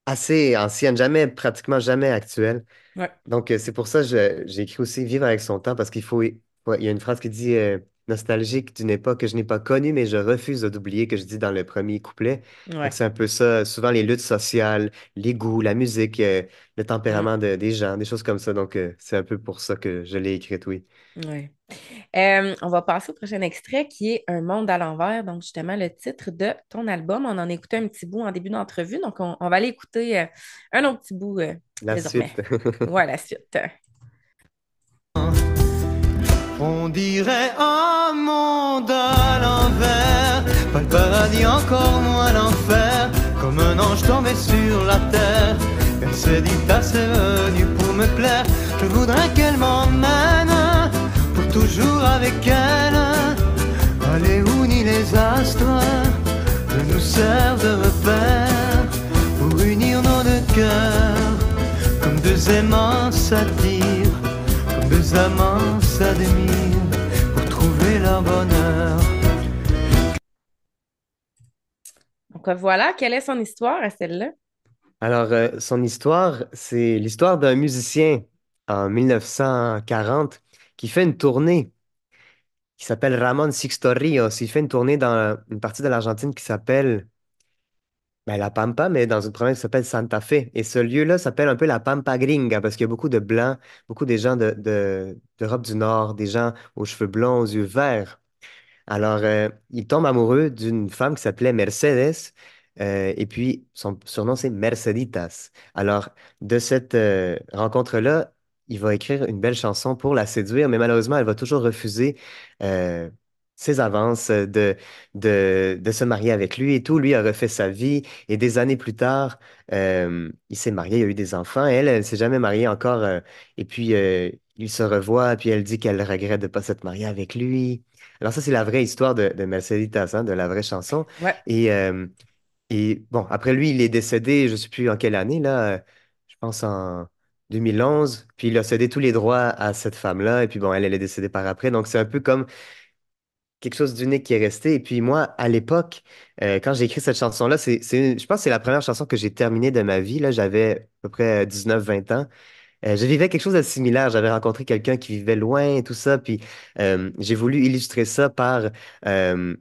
assez anciennes, jamais, pratiquement jamais actuelles. Ouais, Donc, c'est pour ça que j'ai écrit aussi Vivre avec son temps, parce qu'il faut, ouais, il y a une phrase qui dit nostalgique d'une époque que je n'ai pas connue, mais je refuse d'oublier que je dis dans le premier couplet. Donc, ouais. c'est un peu ça, souvent les luttes sociales, les goûts, la musique, le Mm, tempérament des gens, des choses comme ça. Donc, c'est un peu pour ça que je l'ai écrite, oui. ouais. On va passer au prochain extrait qui est Un monde à l'envers, donc justement le titre de ton album. On en a écouté un petit bout en début d'entrevue, donc on va aller écouter un autre petit bout La désormais. suite. Voilà, la suite. On dirait un monde à l'envers, pas le paradis, encore moins l'enfer. Comme un ange tombé sur la terre, Merceditas est venue pour me plaire. Je voudrais qu'elle m'emmène pour toujours avec elle. Aller où ni les astres ne nous servent de repère pour unir nos deux cœurs, comme deux aimants s'attirent, comme deux amants s'admirent pour trouver leur bonheur. Donc voilà, quelle est son histoire à celle-là? Alors, son histoire, c'est l'histoire d'un musicien en 1940 qui fait une tournée qui s'appelle Ramon Sixto Ríos. Il fait une tournée dans une partie de l'Argentine qui s'appelle La Pampa, mais dans une province qui s'appelle Santa Fe. Et ce lieu-là s'appelle un peu la Pampa Gringa parce qu'il y a beaucoup de Blancs, beaucoup des gens d'Europe du Nord, des gens aux cheveux blonds, aux yeux verts. Alors, il tombe amoureux d'une femme qui s'appelait Mercedes, et puis son surnom c'est Merceditas. Alors, de cette rencontre-là, il va écrire une belle chanson pour la séduire, mais malheureusement, elle va toujours refuser euh, ses avances de se marier avec lui et tout. Lui a refait sa vie, et des années plus tard, il s'est marié, il a eu des enfants, et elle ne s'est jamais mariée encore, et puis il se revoit, puis elle dit qu'elle regrette de ne pas s'être mariée avec lui. Alors ça, c'est la vraie histoire de Merceditas, hein, de la vraie chanson. Ouais. Et, euh, et bon, après lui, il est décédé, je ne sais plus en quelle année, là, je pense en 2011. Puis il a cédé tous les droits à cette femme-là. Et puis bon, elle est décédée par après. Donc c'est un peu comme quelque chose d'unique qui est resté. Et puis moi, à l'époque, quand j'ai écrit cette chanson-là, je pense que c'est la première chanson que j'ai terminée de ma vie. Là, j'avais à peu près 19-20 ans. Je vivais quelque chose de similaire. J'avais rencontré quelqu'un qui vivait loin et tout ça. Puis j'ai voulu illustrer ça par euh,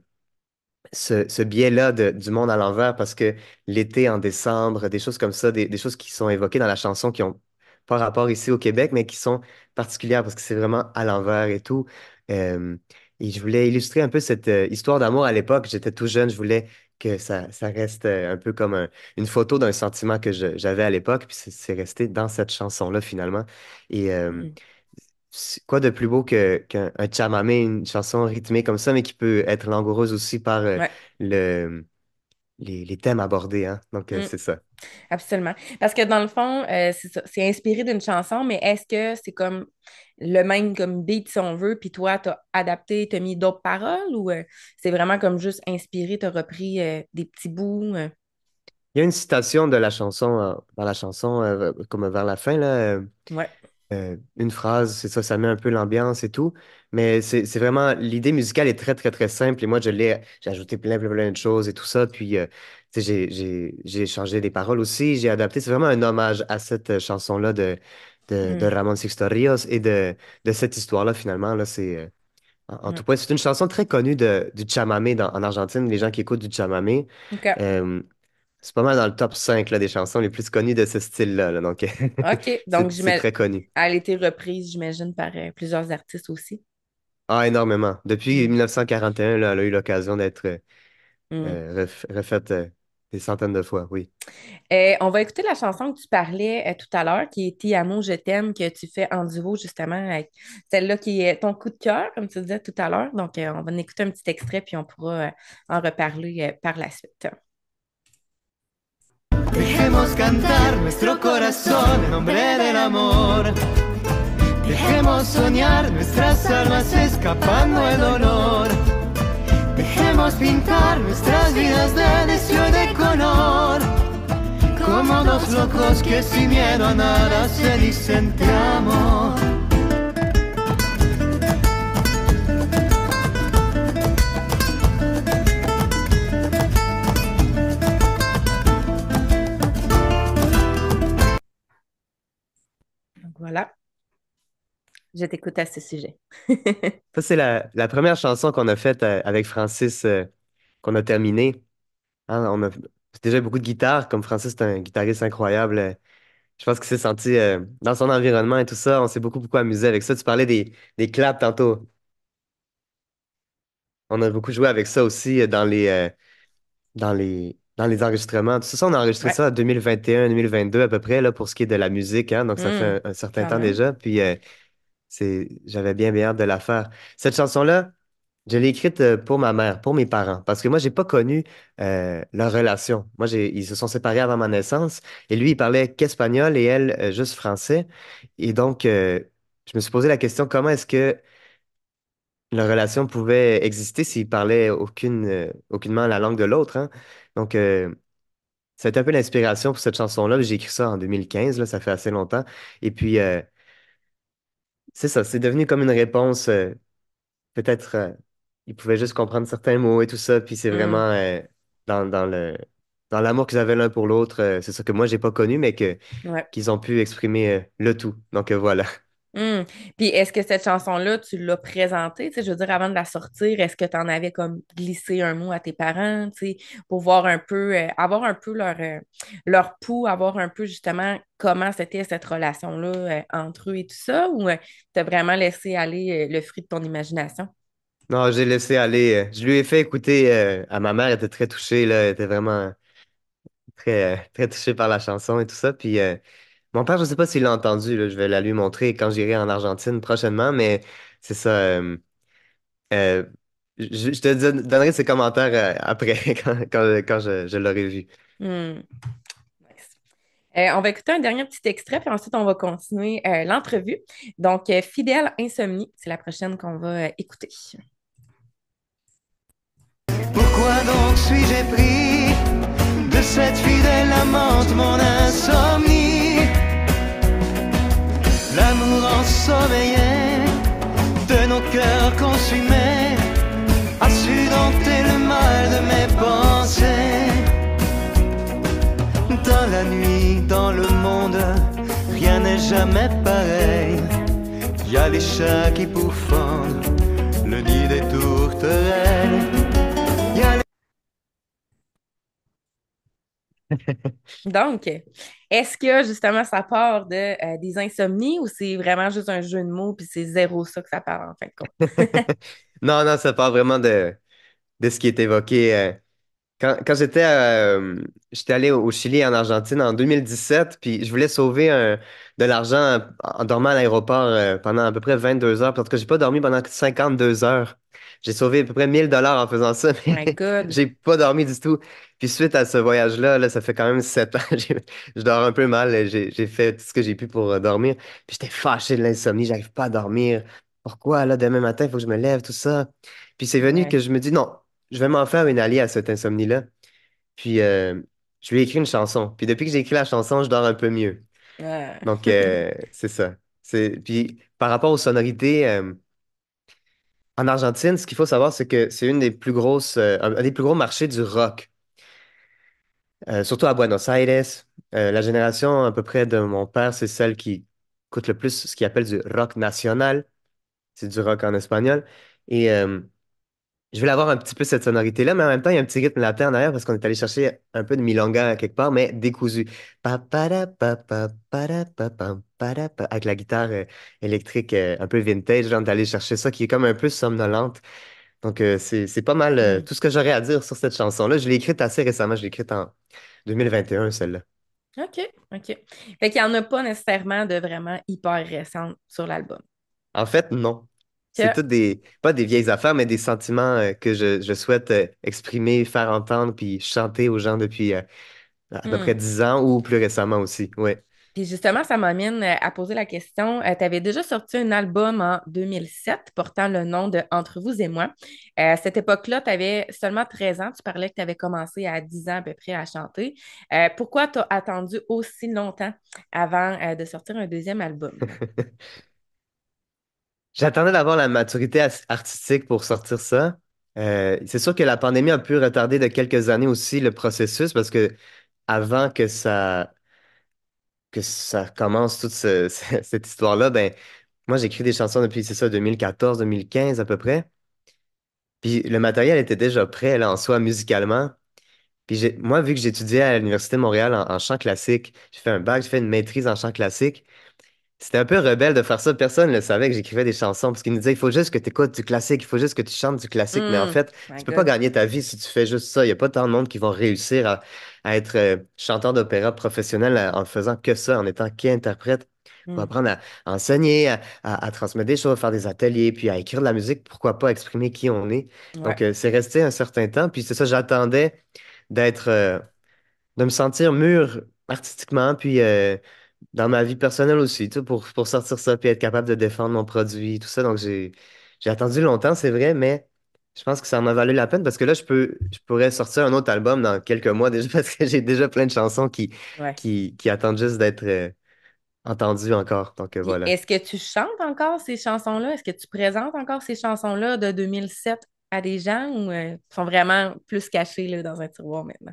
ce biais-là du monde à l'envers parce que l'été en décembre, des choses comme ça, des choses qui sont évoquées dans la chanson qui ont pas rapport ici au Québec, mais qui sont particulières parce que c'est vraiment à l'envers et tout. Euh, et je voulais illustrer un peu cette histoire d'amour à l'époque. J'étais tout jeune, je voulais que ça reste un peu comme une photo d'un sentiment que j'avais à l'époque, puis c'est resté dans cette chanson-là finalement. Et Mm. quoi de plus beau qu'un un chamamé, une chanson rythmée comme ça, mais qui peut être langoureuse aussi par Ouais. le, les thèmes abordés, hein? Donc, Mm. c'est ça. Absolument. Parce que dans le fond, c'est ça, c'est inspiré d'une chanson, mais est-ce que c'est comme le même comme beat si on veut, puis toi, t'as adapté, t'as mis d'autres paroles ou c'est vraiment comme juste inspiré, t'as repris des petits bouts? Il y a une citation de la chanson, dans la chanson, comme vers la fin, là, Ouais. une phrase, c'est ça, ça met un peu l'ambiance et tout. Mais c'est vraiment, l'idée musicale est très, très, très simple. Et moi, j'ai ajouté plein, plein, plein de choses et tout ça. Puis, tu sais, j'ai changé des paroles aussi. J'ai adapté. C'est vraiment un hommage à cette chanson-là de Mm. Ramon Sixto Ríos et de cette histoire-là, finalement. Là, en Mm. tout point, c'est une chanson très connue du chamamé en Argentine. Les gens qui écoutent du chamamé, OK. euh, c'est pas mal dans le top 5 là, des chansons les plus connues de ce style-là. Là. Donc, OK. Donc, c'est très connu. elle a été reprise, j'imagine, par plusieurs artistes aussi. Ah, énormément. Depuis Mm. 1941, là, elle a eu l'occasion d'être Mm. refaite des centaines de fois, oui. On va écouter la chanson que tu parlais tout à l'heure, qui est Ti amo, je t'aime, que tu fais en duo justement avec celle-là qui est ton coup de cœur, comme tu disais tout à l'heure. Donc, on va en écouter un petit extrait, puis on pourra en reparler par la suite. Dejemos cantar nuestro corazón en nombre del amor. Dejemos soñar nuestras almas escapando el dolor. Dejemos pintar nuestras vidas de deseo y de color. Como dos locos que sin miedo a nada se dicen te amo. Je t'écoute à ce sujet. Ça, c'est la première chanson qu'on a faite avec Francis, qu'on a terminée. Hein, c'est déjà beaucoup de guitare, comme Francis est un guitariste incroyable. Je pense qu'il s'est senti dans son environnement et tout ça. On s'est beaucoup amusé avec ça. Tu parlais des claps tantôt. On a beaucoup joué avec ça aussi dans les enregistrements. Tout ça, on a enregistré Ouais. ça en 2021, 2022 à peu près, là, pour ce qui est de la musique, hein. Donc, ça Hmm, fait un certain quand temps même. déjà. Puis, j'avais bien hâte de la faire. Cette chanson-là, je l'ai écrite pour ma mère, pour mes parents, parce que moi, j'ai pas connu leur relation. Moi, ils se sont séparés avant ma naissance, et lui, il parlait qu'espagnol et elle, juste français. Et donc, je me suis posé la question, comment est-ce que leur relation pouvait exister s'ils parlaient aucunement la langue de l'autre, hein? Donc, ça a été un peu l'inspiration pour cette chanson-là. J'ai écrit ça en 2015, là, ça fait assez longtemps. Et puis, c'est ça, c'est devenu comme une réponse. Peut-être ils pouvaient juste comprendre certains mots et tout ça, puis c'est Hmm, vraiment dans l'amour qu'ils avaient l'un pour l'autre, c'est ça que moi j'ai pas connu, mais ouais. qu'ils ont pu exprimer le tout. Donc voilà. Hmm. Puis est-ce que cette chanson-là, tu l'as présentée, tu sais, je veux dire, avant de la sortir, est-ce que tu en avais comme glissé un mot à tes parents, tu sais, pour voir un peu, avoir un peu leur pouls, avoir un peu justement comment c'était cette relation-là entre eux et tout ça, ou t'as vraiment laissé aller le fruit de ton imagination? Non, j'ai laissé aller. Je lui ai fait écouter à ma mère, elle était très touchée, là, elle était vraiment très touchée par la chanson et tout ça. Puis mon père, je sais pas s'il l'a entendu, là, je vais la lui montrer quand j'irai en Argentine prochainement, mais c'est ça. Euh, je te donnerai ses commentaires après, quand je l'aurai vu. Hmm. Nice. On va écouter un dernier petit extrait, puis ensuite on va continuer l'entrevue. Donc, Fidèle Insomnie, c'est la prochaine qu'on va écouter. Pourquoi donc suis-je épris de cette fidèle amante, mon insomnie? L'amour ensommeillé de nos cœurs consumés a su dompter le mal de mes pensées. Dans la nuit, dans le monde, rien n'est jamais pareil. Il y a les chats qui bouffonnent, le nid des tourterelles. Y a Donc, est-ce que justement ça part des insomnies ou c'est vraiment juste un jeu de mots puis c'est zéro ça que ça parle en fin de compte? Non, non, ça part vraiment de ce qui est évoqué. Quand j'étais allé au Chili et en Argentine en 2017, puis je voulais sauver de l'argent en dormant à l'aéroport pendant à peu près 22 heures. Parce que j'ai pas dormi pendant 52 heures. J'ai sauvé à peu près 1000 $ en faisant ça, My mais God. j'ai pas dormi du tout. Puis suite à ce voyage-là, là, ça fait quand même 7 ans. Je dors un peu mal. J'ai fait tout ce que j'ai pu pour dormir. Puis j'étais fâché de l'insomnie. J'arrive pas à dormir. Pourquoi, là, demain matin, il faut que je me lève, tout ça. Puis c'est venu que Ouais. je me dis non. Je vais m'en faire une alliée à cette insomnie-là. Puis je lui ai écrit une chanson. Puis depuis que j'ai écrit la chanson, je dors un peu mieux. Ah. Donc c'est ça. Puis par rapport aux sonorités, en Argentine, ce qu'il faut savoir, c'est que c'est une des plus grosses, un des plus gros marchés du rock. Surtout à Buenos Aires. La génération à peu près de mon père, c'est celle qui écoute le plus ce qu'il appelle du rock national. C'est du rock en espagnol. Et je voulais avoir un petit peu cette sonorité-là, mais en même temps, il y a un petit rythme latin en arrière parce qu'on est allé chercher un peu de milonga quelque part, mais décousu. Pa, para, pa, pa, para, pa, pam, para, pa, avec la guitare électrique un peu vintage, on est allé chercher ça qui est comme un peu somnolente. Donc, c'est pas mal Hmm. tout ce que j'aurais à dire sur cette chanson-là. Je l'ai écrite assez récemment, je l'ai écrite en 2021, celle-là. OK, OK. Fait qu'il n'y en a pas nécessairement de vraiment hyper récentes sur l'album. En fait, non. C'est OK. toutes pas des vieilles affaires, mais des sentiments que je souhaite exprimer, faire entendre, puis chanter aux gens depuis à peu près Hmm. 10 ans ou plus récemment aussi. Ouais. Puis justement, ça m'amène à poser la question. Tu avais déjà sorti un album en 2007 portant le nom de Entre vous et moi. À cette époque-là, tu avais seulement 13 ans. Tu parlais que tu avais commencé à 10 ans à peu près à chanter. Pourquoi tu as attendu aussi longtemps avant de sortir un deuxième album? J'attendais d'avoir la maturité artistique pour sortir ça. C'est sûr que la pandémie a pu retarder de quelques années aussi le processus parce que avant que ça commence toute cette histoire-là, ben moi, j'écris des chansons depuis, c'est ça, 2014, 2015 à peu près. Puis le matériel était déjà prêt, là, en soi, musicalement. Puis moi, vu que j'étudiais à l'Université de Montréal en chant classique, j'ai fait un bac, j'ai fait une maîtrise en chant classique. C'était un peu rebelle de faire ça. Personne ne savait que j'écrivais des chansons parce qu'ils nous disaient, il faut juste que tu écoutes du classique, il faut juste que tu chantes du classique. Mais en fait, My tu peux pas God. gagner ta vie si tu fais juste ça. Il y a pas tant de monde qui vont réussir à être chanteur d'opéra professionnel en faisant que ça, en étant qu'interprète. Faut Mm. apprendre à enseigner, à transmettre des choses, à faire des ateliers, puis à écrire de la musique, pourquoi pas exprimer qui on est. Ouais. Donc, c'est resté un certain temps. Puis c'est ça, j'attendais d'être, de me sentir mûr artistiquement, puis dans ma vie personnelle aussi, tu sais, pour sortir ça, puis être capable de défendre mon produit, tout ça. Donc, j'ai attendu longtemps, c'est vrai, mais je pense que ça m'a valu la peine parce que là, je pourrais sortir un autre album dans quelques mois déjà parce que j'ai déjà plein de chansons Ouais. qui attendent juste d'être entendues encore. Donc, Puis voilà. est-ce que tu chantes encore ces chansons-là? Est-ce que tu présentes encore ces chansons-là de 2007 à des gens ou sont vraiment plus cachées là, dans un tiroir maintenant?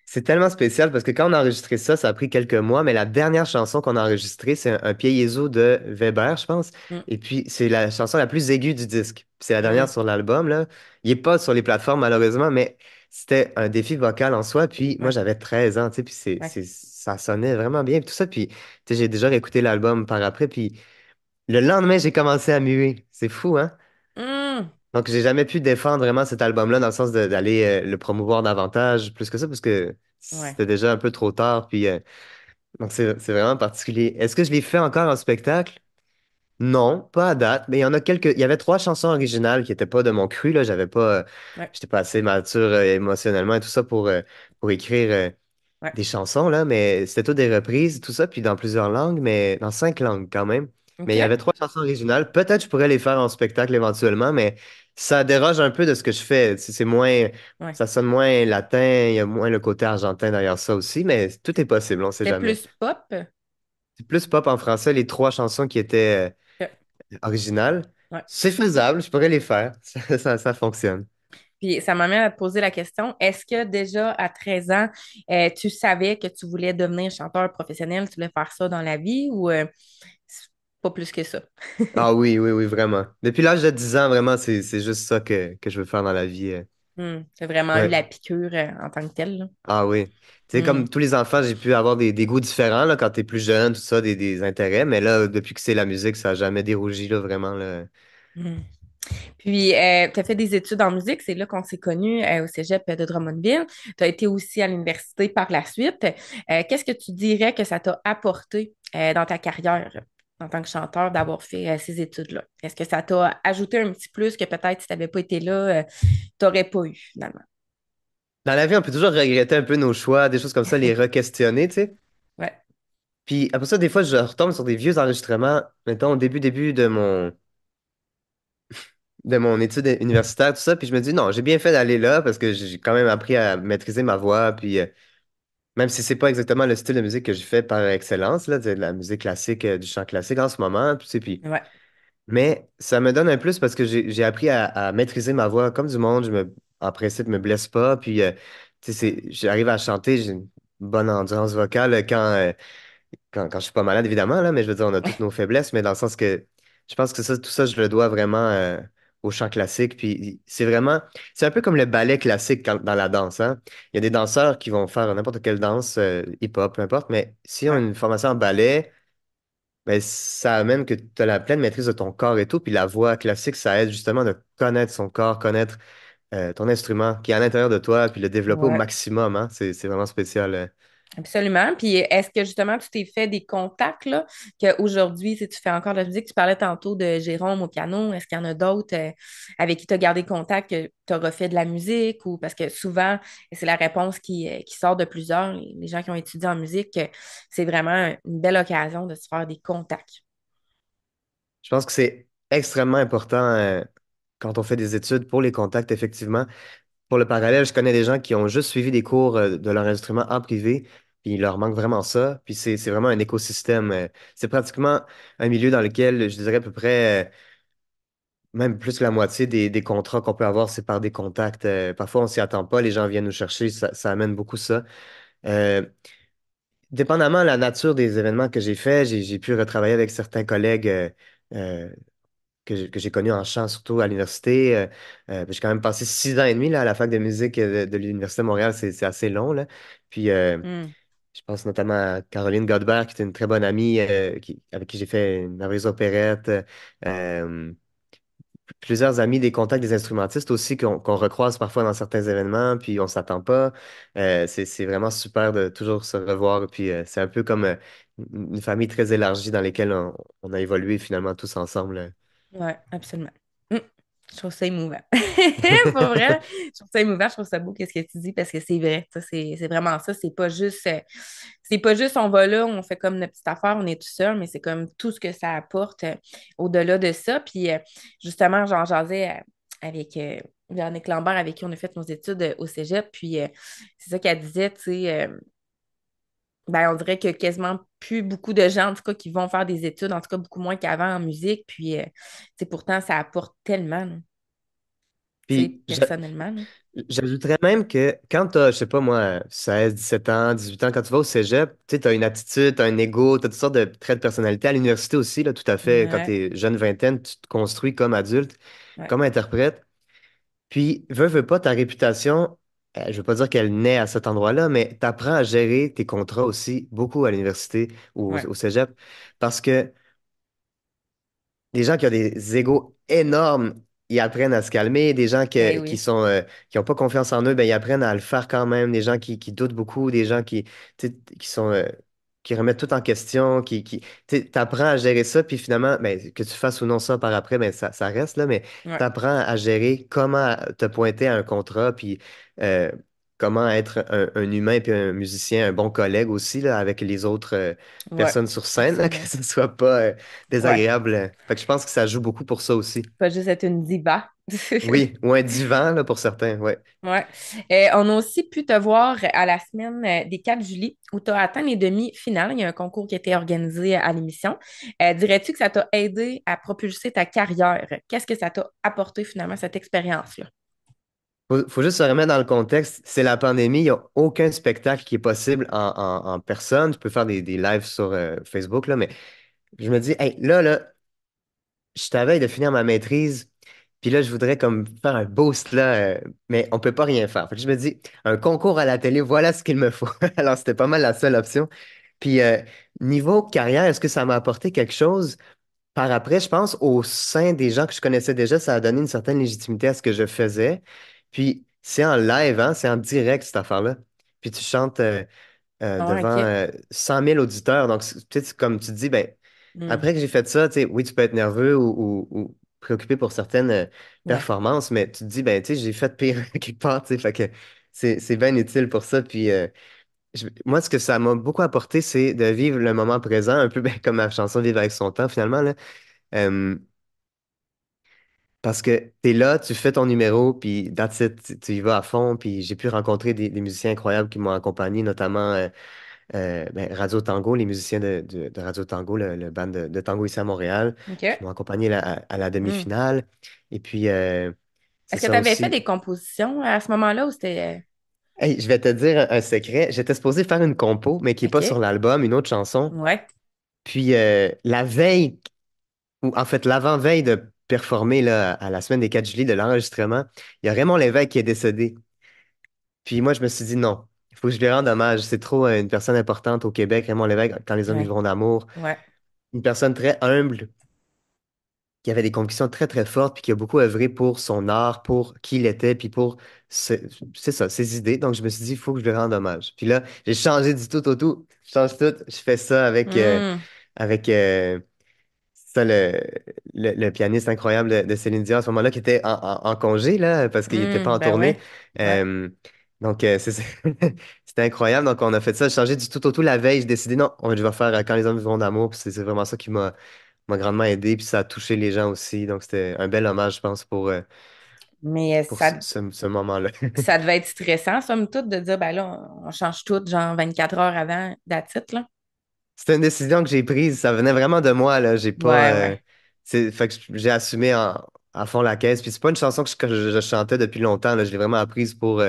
C'est tellement spécial parce que quand on a enregistré ça, ça a pris quelques mois, mais la dernière chanson qu'on a enregistrée, c'est un Pie Jesu de Weber, je pense. Mm, Et puis, c'est la chanson la plus aiguë du disque. Puis c'est la dernière mm, sur l'album, là. Il est pas sur les plateformes, malheureusement, mais c'était un défi vocal en soi. Puis moi, ouais, j'avais 13 ans, tu sais, puis ouais. ça sonnait vraiment bien, puis tout ça. Puis, tu sais, j'ai déjà réécouté l'album par après, puis le lendemain, j'ai commencé à muer. C'est fou, hein? Mm, Donc, j'ai jamais pu défendre vraiment cet album-là dans le sens d'aller le promouvoir davantage, plus que ça, parce que ouais. c'était déjà un peu trop tard. Puis, donc, c'est vraiment particulier. Est-ce que je l'ai fait encore en spectacle? Non, pas à date, mais il y en a quelques. Il y avait trois chansons originales qui n'étaient pas de mon cru, là. Ouais, J'étais pas assez mature émotionnellement et tout ça pour écrire ouais. des chansons, là, mais c'était toutes des reprises, tout ça, puis dans plusieurs langues, mais dans 5 langues quand même. Mais OK. il y avait trois chansons originales. Peut-être je pourrais les faire en spectacle éventuellement, mais ça déroge un peu de ce que je fais. C'est moins, Ouais. ça sonne moins latin, il y a moins le côté argentin derrière ça aussi, mais tout est possible, on sait C'était jamais. plus pop. C'est plus pop en français, les trois chansons qui étaient que- originales. Ouais. C'est faisable, je pourrais les faire. Ça fonctionne. Puis ça m'amène à te poser la question, est-ce que déjà à 13 ans, tu savais que tu voulais devenir chanteur professionnel, tu voulais faire ça dans la vie ou c'est pas plus que ça? Ah oui, oui, oui, vraiment. Depuis l'âge de 10 ans, vraiment, c'est juste ça que je veux faire dans la vie. C'est vraiment eu Ouais. la piqûre en tant que telle, là. Ah oui. Tu sais, Hmm. comme tous les enfants, j'ai pu avoir des goûts différents là, quand t'es plus jeune, tout ça, des intérêts. Mais là, depuis que c'est la musique, ça n'a jamais dérougi, là, vraiment. Là. Hmm. Puis, tu as fait des études en musique, c'est là qu'on s'est connus au Cégep de Drummondville. Tu as été aussi à l'université par la suite. Qu'est-ce que tu dirais que ça t'a apporté dans ta carrière en tant que chanteur d'avoir fait ces études-là? Est-ce que ça t'a ajouté un petit plus que peut-être si tu n'avais pas été là, tu n'aurais pas eu finalement? Dans la vie, on peut toujours regretter un peu nos choix, des choses comme ça, les re-questionner, tu sais. Ouais, Puis après ça, des fois, je retombe sur des vieux enregistrements, mettons, au début de mon étude universitaire, tout ça. Puis je me dis, non, j'ai bien fait d'aller là parce que j'ai quand même appris à maîtriser ma voix. Puis même si c'est pas exactement le style de musique que je fais par excellence, là, de la musique classique, du chant classique en ce moment, tu sais, ouais, mais ça me donne un plus parce que j'ai appris à maîtriser ma voix comme du monde. En principe, je me blesse pas. Puis, tu sais, j'arrive à chanter, j'ai une bonne endurance vocale quand je suis pas malade, évidemment, là, mais je veux dire, on a toutes nos faiblesses, mais dans le sens que je pense que ça, tout ça, je le dois vraiment au chant classique. Puis c'est un peu comme le ballet classique dans la danse, hein. Il y a des danseurs qui vont faire n'importe quelle danse, hip-hop, peu importe, mais s'ils ont ouais. une formation en ballet, ben, ça amène que tu as la pleine maîtrise de ton corps et tout. Puis la voix classique, ça aide justement de connaître son corps, connaître ton instrument qui est à l'intérieur de toi, puis le développer au Ouais. maximum, hein. C'est vraiment spécial. Absolument. Puis est-ce que justement tu t'es fait des contacts là, qu'aujourd'hui, si tu fais encore de la musique, tu parlais tantôt de Jérôme au piano, est-ce qu'il y en a d'autres avec qui tu as gardé contact que tu as refait de la musique ou parce que souvent, et c'est la réponse qui sort de plusieurs, les gens qui ont étudié en musique, que c'est vraiment une belle occasion de se faire des contacts. Je pense que c'est extrêmement important quand on fait des études pour les contacts, effectivement. Pour le parallèle, je connais des gens qui ont juste suivi des cours de l'enregistrement en privé, puis il leur manque vraiment ça. Puis c'est vraiment un écosystème. C'est pratiquement un milieu dans lequel, je dirais à peu près, même plus que la moitié des contrats qu'on peut avoir, c'est par des contacts. Parfois, on s'y attend pas, les gens viennent nous chercher, ça amène beaucoup ça. Euh, Dépendamment de la nature des événements que j'ai faits, j'ai pu retravailler avec certains collègues euh, que j'ai connu en chant, surtout à l'université. J'ai quand même passé 6 ans et demi là, à la fac de musique de l'Université de Montréal. C'est assez long, là. Puis, Hmm. je pense notamment à Caroline Godbert, qui était une très bonne amie, avec qui j'ai fait une merveilleuse opérette. Euh, Plusieurs amis, des contacts, des instrumentistes aussi qu'on recroise parfois dans certains événements, puis on s'attend pas. C'est vraiment super de toujours se revoir. Puis c'est un peu comme une famille très élargie dans laquelle on a évolué finalement tous ensemble. Ouais, absolument. Hmm. Je trouve ça émouvant. Pour vrai, je trouve ça émouvant, je trouve ça beau qu'est-ce que tu dis parce que c'est vrai. Ça, c'est vraiment ça. C'est pas juste on va là, on fait comme notre petite affaire, on est tout seul, mais c'est comme tout ce que ça apporte au-delà de ça. Puis justement, j'en jasais avec Véronique Lambert, avec qui on a fait nos études au Cégep. Puis c'est ça qu'elle disait, tu sais. Ben, on dirait que quasiment plus beaucoup de gens, en tout cas, qui vont faire des études, en tout cas beaucoup moins qu'avant en musique. Puis, pourtant, ça apporte tellement, là, tu sais, Puis personnellement, là. j'ajouterais même que quand tu as, je sais pas moi, 16, 17 ans, 18 ans, quand tu vas au cégep, tu as une attitude, tu as un ego, tu as toutes sortes de traits de personnalité. À l'université aussi, là, tout à fait, quand tu Ouais, es jeune vingtaine, tu te construis comme adulte, ouais, comme interprète. Puis, veux pas, ta réputation, je veux pas dire qu'elle naît à cet endroit-là, mais tu apprends à gérer tes contrats aussi beaucoup à l'université ou ouais. au cégep. Parce que des gens qui ont des égos énormes, ils apprennent à se calmer. Des gens Ben qui oui, sont, qui ont pas confiance en eux, ben, ils apprennent à le faire quand même. Des gens qui doutent beaucoup, des gens tu sais, qui sont, qui remettent tout en question, tu apprends à gérer ça, puis finalement, ben, que tu fasses ou non ça par après, ben, ça reste là, mais ouais, tu apprends à gérer comment te pointer à un contrat, puis euh, comment être un humain, puis un musicien, un bon collègue aussi, là, avec les autres ouais, personnes sur scène, là, que absolument. ce soit pas Ouais, désagréable. Fait que je pense que ça joue beaucoup pour ça aussi. pas juste être une diva. Oui, ou un divan, là, pour certains, ouais. Ouais. On a aussi pu te voir à la semaine des 4 juillet où tu as atteint les demi-finales. Il y a un concours qui a été organisé à l'émission. Dirais-tu que ça t'a aidé à propulser ta carrière? Qu'est-ce que ça t'a apporté finalement, cette expérience-là? Faut juste se remettre dans le contexte. C'est la pandémie, il n'y a aucun spectacle qui est possible en personne. Tu peux faire des lives sur Facebook, là, mais je me dis, hey, là, je t'avais de finir ma maîtrise, puis là, je voudrais comme faire un boost, là, mais on peut pas rien faire. Fait que je me dis, un concours à la télé, voilà ce qu'il me faut. Alors, c'était pas mal la seule option. Puis, niveau carrière, est-ce que ça m'a apporté quelque chose? Par après, je pense, au sein des gens que je connaissais déjà, ça a donné une certaine légitimité à ce que je faisais. Puis, c'est en live, hein, c'est en direct, cette affaire-là. Puis, tu chantes Ah, devant OK. 100 000 auditeurs. Donc, peut-être comme tu te dis, ben, Hmm. après que j'ai fait ça, tu sais, oui, tu peux être nerveux ou préoccupé pour certaines Ouais. performances, mais tu te dis, ben, tu sais, j'ai fait pire quelque part, tu sais, fait que c'est bien utile pour ça. Puis, moi, ce que ça m'a beaucoup apporté, c'est de vivre le moment présent, un peu ben, comme ma chanson Vivre avec son temps, finalement, là. Euh, Parce que tu es là, tu fais ton numéro, puis that's it, tu y vas à fond. Puis j'ai pu rencontrer des musiciens incroyables qui m'ont accompagné, notamment ben, Radio Tango, les musiciens de Radio Tango, le band de tango ici à Montréal, qui OK. m'ont accompagné à la Hmm. demi-finale. Et puis, c'est Est-ce que ça tu avais fait aussi. des compositions à ce moment-là ou c'était. Hey, je vais te dire un secret. J'étais supposé faire une compo, mais qui n'est pas sur OK. l'album, une autre chanson. Ouais. Puis la veille, ou en fait l'avant-veille de performer là, à la semaine des 4 juillet de l'enregistrement, il y a Raymond Lévesque qui est décédé. Puis moi, je me suis dit non, il faut que je lui rende hommage. C'est trop une personne importante au Québec, Raymond Lévesque, quand les hommes Ouais. vivront d'amour. Ouais. Une personne très humble, qui avait des convictions très, très fortes, puis qui a beaucoup œuvré pour son art, pour qui il était, puis pour, c'est ça, ses idées. Donc, je me suis dit, il faut que je lui rende hommage. Puis là, j'ai changé du tout au tout. Je change tout. Je fais ça Hmm. avec ça, le pianiste incroyable de Céline Dion à ce moment-là, qui était en congé, là, parce qu'il n'était pas Hmm. en Ben tournée. ouais. Ouais. Euh, donc, c'était incroyable. Donc, on a fait ça, changé du tout au tout la veille. J'ai décidé, non, je vais faire Quand les hommes vivront d'amour. Puis c'est vraiment ça qui m'a grandement aidé. Puis ça a touché les gens aussi. Donc, c'était un bel hommage, je pense, Mais pour ce moment-là. ça devait être stressant, somme toute, de dire, ben là, on change tout, genre 24 heures avant, that's it, là. C'était une décision que j'ai prise. Ça venait vraiment de moi, là. J'ai pas. Ouais, ouais. Fait que j'ai assumé à fond la caisse. Puis c'est pas une chanson que je chantais depuis longtemps, là. Je l'ai vraiment apprise pour. Tu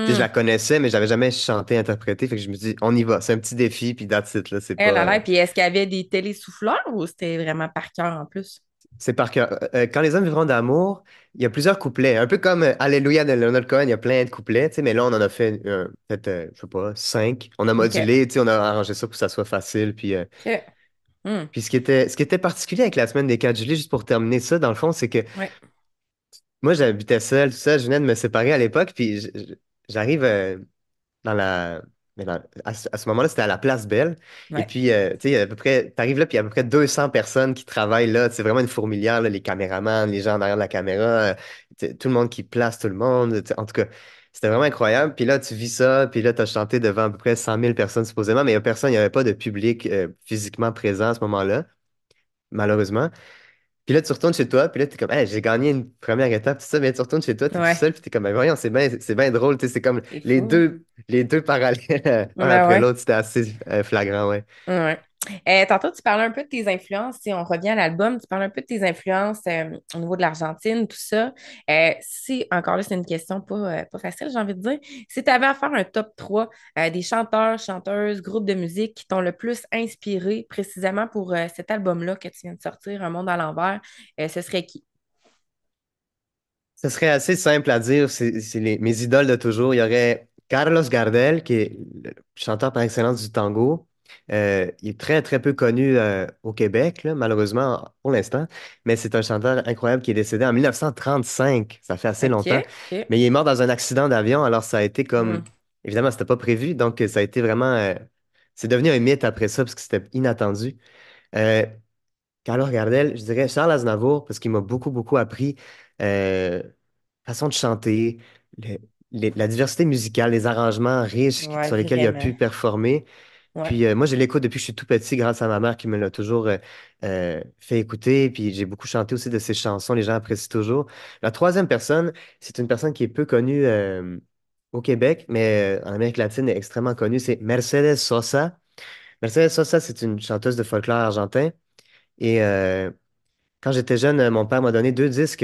sais, je la Hmm. connaissais, mais j'avais jamais chanté, interprété. Fait que je me dis, on y va. C'est un petit défi, puis that's it, là. C'est Elle a pas. l'air. Puis est-ce qu'il y avait des télésouffleurs ou c'était vraiment par cœur en plus? C'est par cœur. Quand les hommes vivront d'amour, il y a plusieurs couplets. Un peu comme Alléluia de Leonard Cohen, il y a plein de couplets, tu sais, mais là, on en a fait peut-être, je sais pas, cinq. On a OK. modulé, tu sais, on a arrangé ça pour que ça soit facile. OK. Hmm. Puis ce qui était particulier avec la semaine des 4 juillet, juste pour terminer ça, dans le fond, c'est que Ouais. moi, j'habitais seul, tout ça, je venais de me séparer à l'époque, puis j'arrive dans la. Mais à ce moment-là, c'était à la Place Belle. Et Ouais. puis, tu sais, il y a à peu près, t'arrives là, puis il y a à peu près 200 personnes qui travaillent là. C'est vraiment une fourmilière, là, les caméramans, les gens en arrière de la caméra, tu sais, tout le monde qui place tout le monde. Tu sais, en tout cas, c'était vraiment incroyable. Puis là, tu vis ça, puis là, tu as chanté devant à peu près 100 000 personnes supposément, mais il y a personne, il n'y avait pas de public physiquement présent à ce moment-là, malheureusement. Puis là, tu retournes chez toi, puis là, t'es comme, hey, j'ai gagné une première étape, tout ça, mais tu retournes chez toi, t'es tout Ouais. seul, puis t'es comme, ben voyons, c'est bien drôle, tu sais, c'est comme C'est fou. les deux parallèles, un Ben après ouais. l'autre, c'était assez flagrant, ouais. Ouais. Tantôt, tu parlais un peu de tes influences. Si on revient à l'album, tu parles un peu de tes influences au niveau de l'Argentine, tout ça. Si, encore là, c'est une question pas facile, j'ai envie de dire. Si tu avais à faire un top 3 des chanteurs, chanteuses, groupes de musique qui t'ont le plus inspiré précisément pour cet album-là que tu viens de sortir, Un monde à l'envers, ce serait qui? Ce serait assez simple à dire, c'est mes idoles de toujours. Il y aurait Carlos Gardel, qui est le chanteur par excellence du tango. Il est très, très peu connu au Québec, là, malheureusement, pour l'instant, mais c'est un chanteur incroyable qui est décédé en 1935. Ça fait assez OK, longtemps. OK. Mais il est mort dans un accident d'avion, alors ça a été Hmm. comme... Évidemment, c'était pas prévu, donc ça a été vraiment... c'est devenu un mythe après ça, parce que c'était inattendu. Euh, Carlos Gardel, je dirais Charles Aznavour, parce qu'il m'a beaucoup, beaucoup appris. Euh, façon de chanter, le- la diversité musicale, les arrangements riches Ouais, sur lesquels il a vraiment. pu performer. Ouais. Puis moi, je l'écoute depuis que je suis tout petit grâce à ma mère qui me l'a toujours fait écouter. Puis j'ai beaucoup chanté aussi de ses chansons, les gens apprécient toujours. La troisième personne, c'est une personne qui est peu connue au Québec, mais en Amérique latine, est extrêmement connue, c'est Mercedes Sosa. Mercedes Sosa, c'est une chanteuse de folklore argentin. Et quand j'étais jeune, mon père m'a donné deux disques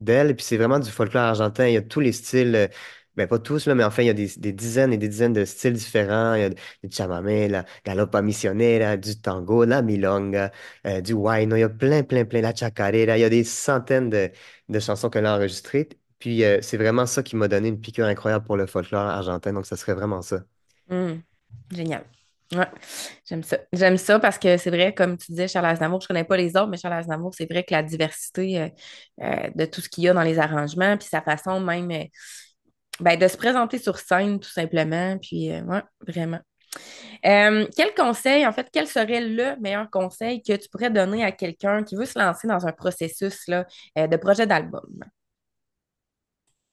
d'elle. Et puis c'est vraiment du folklore argentin. Il y a tous les styles, ben pas tous, là, mais enfin, il y a des dizaines et des dizaines de styles différents. Il y a du chamamé, la galopa misionera, du tango, la milonga, du huayno. Il y a plein, plein, plein, la chacarera. Il y a des centaines de chansons qu'elle a enregistrées. Puis c'est vraiment ça qui m'a donné une piqûre incroyable pour le folklore argentin. Donc ça serait vraiment ça. Hmm. Génial. Ouais, j'aime ça. J'aime ça parce que c'est vrai, comme tu disais, Charles Aznavour, je connais pas les autres, mais Charles Aznavour, c'est vrai que la diversité de tout ce qu'il y a dans les arrangements, puis sa façon même ben, de se présenter sur scène, tout simplement. Puis, ouais, vraiment. Quel conseil, en fait, quel serait le meilleur conseil que tu pourrais donner à quelqu'un qui veut se lancer dans un processus là, de projet d'album?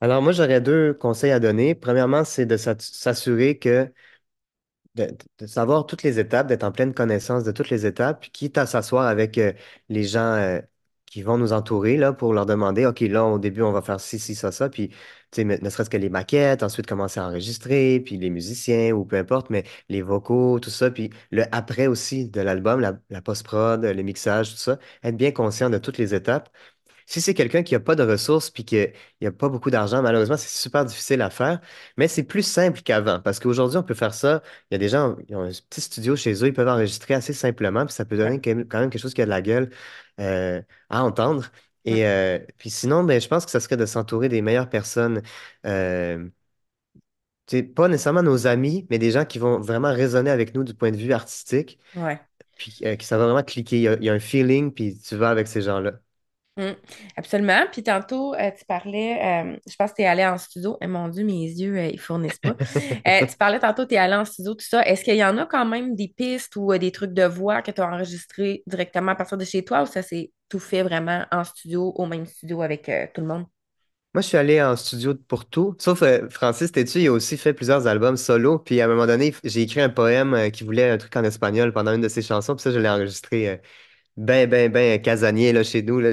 Alors moi, j'aurais deux conseils à donner. Premièrement, c'est de s'assurer que de savoir toutes les étapes, d'être en pleine connaissance de toutes les étapes, puis quitte à s'asseoir avec les gens qui vont nous entourer là, pour leur demander, OK, là, au début, on va faire ci, ci, ça, puis tu sais, ne serait-ce que les maquettes, ensuite commencer à enregistrer, puis les musiciens ou peu importe, mais les vocaux, tout ça, puis le après aussi de l'album, la post-prod, le mixage, tout ça, être bien conscient de toutes les étapes. Si c'est quelqu'un qui n'a pas de ressources puis qu'il n'y a pas beaucoup d'argent, malheureusement, c'est super difficile à faire, mais c'est plus simple qu'avant parce qu'aujourd'hui, on peut faire ça. Il y a des gens, ils ont un petit studio chez eux, ils peuvent enregistrer assez simplement, puis ça peut Ouais. donner quand même quelque chose qui a de la gueule à entendre. Mm. Et puis sinon, ben, je pense que ça serait de s'entourer des meilleures personnes. Euh, tu pas nécessairement nos amis, mais des gens qui vont vraiment résonner avec nous du point de vue artistique, Ouais. puis que ça va vraiment cliquer. Il y a un feeling, puis tu vas avec ces gens-là. Mm, absolument. Puis tantôt, tu parlais, je pense que tu es allé en studio. Eh, mon Dieu, mes yeux, ils fournissent pas. Tu parlais tantôt, tu es allé en studio, tout ça. Est-ce qu'il y en a quand même des pistes ou des trucs de voix que tu as enregistrés directement à partir de chez toi ou ça s'est tout fait vraiment en studio, au même studio avec tout le monde? Moi, je suis allé en studio pour tout, sauf Francis Tétu, il a aussi fait plusieurs albums solo. Puis à un moment donné, j'ai écrit un poème qui voulait un truc en espagnol pendant une de ses chansons. Puis ça, je l'ai enregistré ben casanier là, chez nous. Là.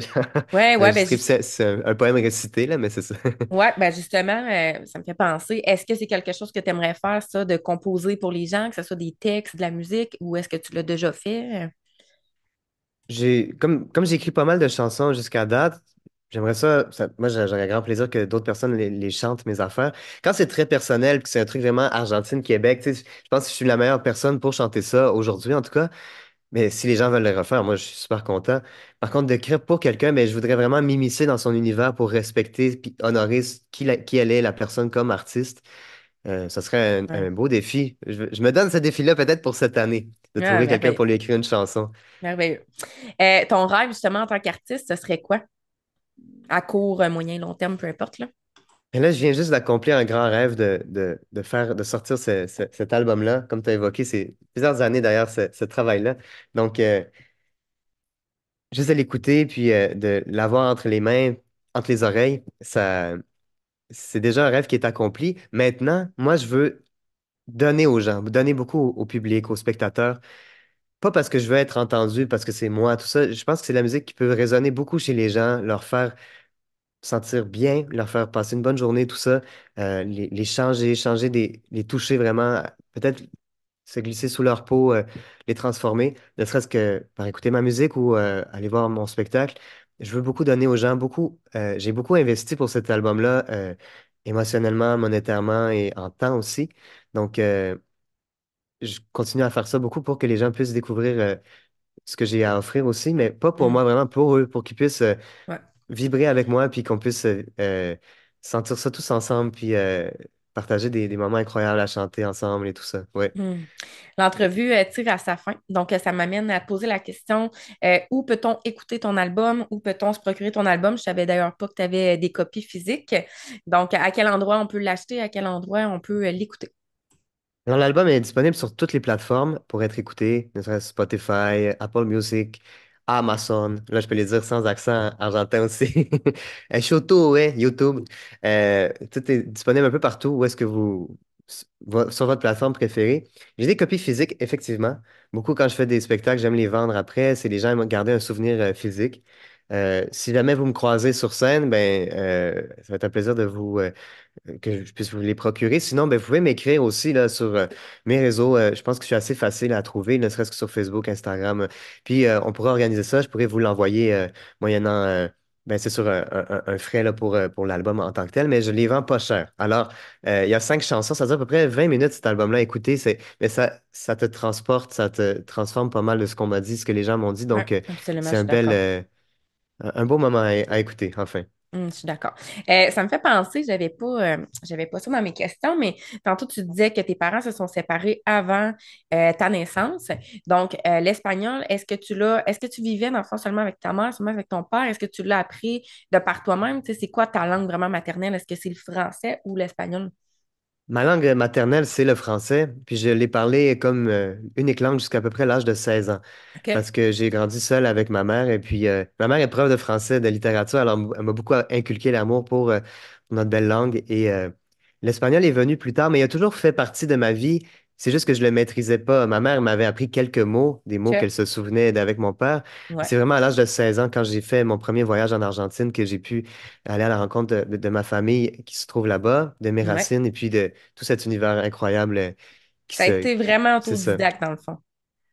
Ouais, ouais, ben Enregistré, puis c'est un poème récité, là, mais c'est ça. ouais, ben justement, ça me fait penser, est-ce que c'est quelque chose que tu aimerais faire, ça, de composer pour les gens, que ce soit des textes, de la musique, ou est-ce que tu l'as déjà fait? Comme j'ai écrit pas mal de chansons jusqu'à date, j'aimerais moi, j'aurais grand plaisir que d'autres personnes les chantent, mes affaires. Quand c'est très personnel, puis que c'est un truc vraiment Argentine, Québec, tu sais, je pense que je suis la meilleure personne pour chanter ça aujourd'hui, en tout cas. Mais si les gens veulent le refaire, moi, je suis super content. Par contre, d'écrire pour quelqu'un, mais je voudrais vraiment m'immiscer dans son univers pour respecter puis honorer qui elle est, la personne comme artiste. Ça serait un Ouais. beau défi. Je me donne ce défi-là peut-être pour cette année, de Ah, trouver quelqu'un merveilleux. pour lui écrire une chanson. Merveilleux. Ton rêve, justement, en tant qu'artiste, ce serait quoi? À court, moyen, long terme, peu importe, là. Et là, je viens juste d'accomplir un grand rêve de sortir cet album-là. Comme tu as évoqué, c'est plusieurs années d'ailleurs, ce travail-là. Donc, juste de l'écouter, puis de l'avoir entre les mains, entre les oreilles, c'est déjà un rêve qui est accompli. Maintenant, moi, je veux donner aux gens, donner beaucoup au public, aux spectateurs. Pas parce que je veux être entendu, parce que c'est moi, tout ça. Je pense que c'est la musique qui peut résonner beaucoup chez les gens, leur faire sentir bien, leur faire passer une bonne journée, tout ça. Les changer, les toucher vraiment, peut-être se glisser sous leur peau, les transformer, ne serait-ce que par écouter ma musique ou aller voir mon spectacle. Je veux beaucoup donner aux gens, j'ai beaucoup investi pour cet album-là, émotionnellement, monétairement et en temps aussi. Donc, je continue à faire ça beaucoup pour que les gens puissent découvrir ce que j'ai à offrir aussi, mais pas pour Hmm. moi, vraiment pour eux, pour qu'ils puissent Ouais. vibrer avec moi, puis qu'on puisse sentir ça tous ensemble, puis partager des moments incroyables à chanter ensemble et tout ça. Ouais. Hmm. L'entrevue tire à sa fin. Donc, ça m'amène à poser la question, où peut-on écouter ton album? Où peut-on se procurer ton album? Je savais d'ailleurs pas que tu avais des copies physiques. Donc, à quel endroit on peut l'acheter? À quel endroit on peut l'écouter? Alors, l'album est disponible sur toutes les plateformes pour être écouté, ne serait-ce Spotify, Apple Music, Amazon. Là, je peux les dire sans accent argentin aussi. Shoto, ouais, YouTube. Tout est disponible un peu partout où est-ce que sur votre plateforme préférée. J'ai des copies physiques, effectivement. Beaucoup quand je fais des spectacles, j'aime les vendre après. C'est les gens aiment garder un souvenir physique. Si jamais vous me croisez sur scène, ben, ça va être un plaisir de que je puisse vous les procurer. Sinon, ben, vous pouvez m'écrire aussi là, sur mes réseaux. Je pense que je suis assez facile à trouver, ne serait-ce que sur Facebook, Instagram. Puis, on pourrait organiser ça. Je pourrais vous l'envoyer moyennant, ben, c'est sûr, un frais là, pour l'album en tant que tel, mais je les vends pas cher. Alors, il y a 5 chansons, ça dure à peu près 20 minutes cet album-là. Écoutez, mais ça te transporte, ça te transforme pas mal de ce qu'on m'a dit, ce que les gens m'ont dit. Oui, Donc, absolument, c'est je suis d'accord. un beau moment à écouter, enfin. Je suis d'accord. Ça me fait penser, j'avais pas ça dans mes questions, mais tantôt tu disais que tes parents se sont séparés avant ta naissance. Donc, l'espagnol, est-ce que tu vivais dans le fond seulement avec ta mère, seulement avec ton père? Est-ce que tu l'as appris de par toi-même? Tu sais, c'est quoi ta langue vraiment maternelle? Est-ce que c'est le français ou l'espagnol? Ma langue maternelle, c'est le français, puis je l'ai parlé comme unique langue jusqu'à peu près l'âge de 16 ans, OK. parce que j'ai grandi seul avec ma mère, et puis ma mère est prof de français, de littérature, alors elle m'a beaucoup inculqué l'amour pour notre belle langue, et l'espagnol est venu plus tard, mais il a toujours fait partie de ma vie, c'est juste que je le maîtrisais pas. Ma mère m'avait appris quelques mots, des mots OK. qu'elle se souvenait d'avec mon père, et Ouais. c'est vraiment à l'âge de 16 ans, quand j'ai fait mon premier voyage en Argentine, que j'ai pu aller à la rencontre de ma famille qui se trouve là-bas, de mes Ouais. racines, et puis de tout cet univers incroyable qui Ça a se... été vraiment C'est ça. autodidacte dans le fond.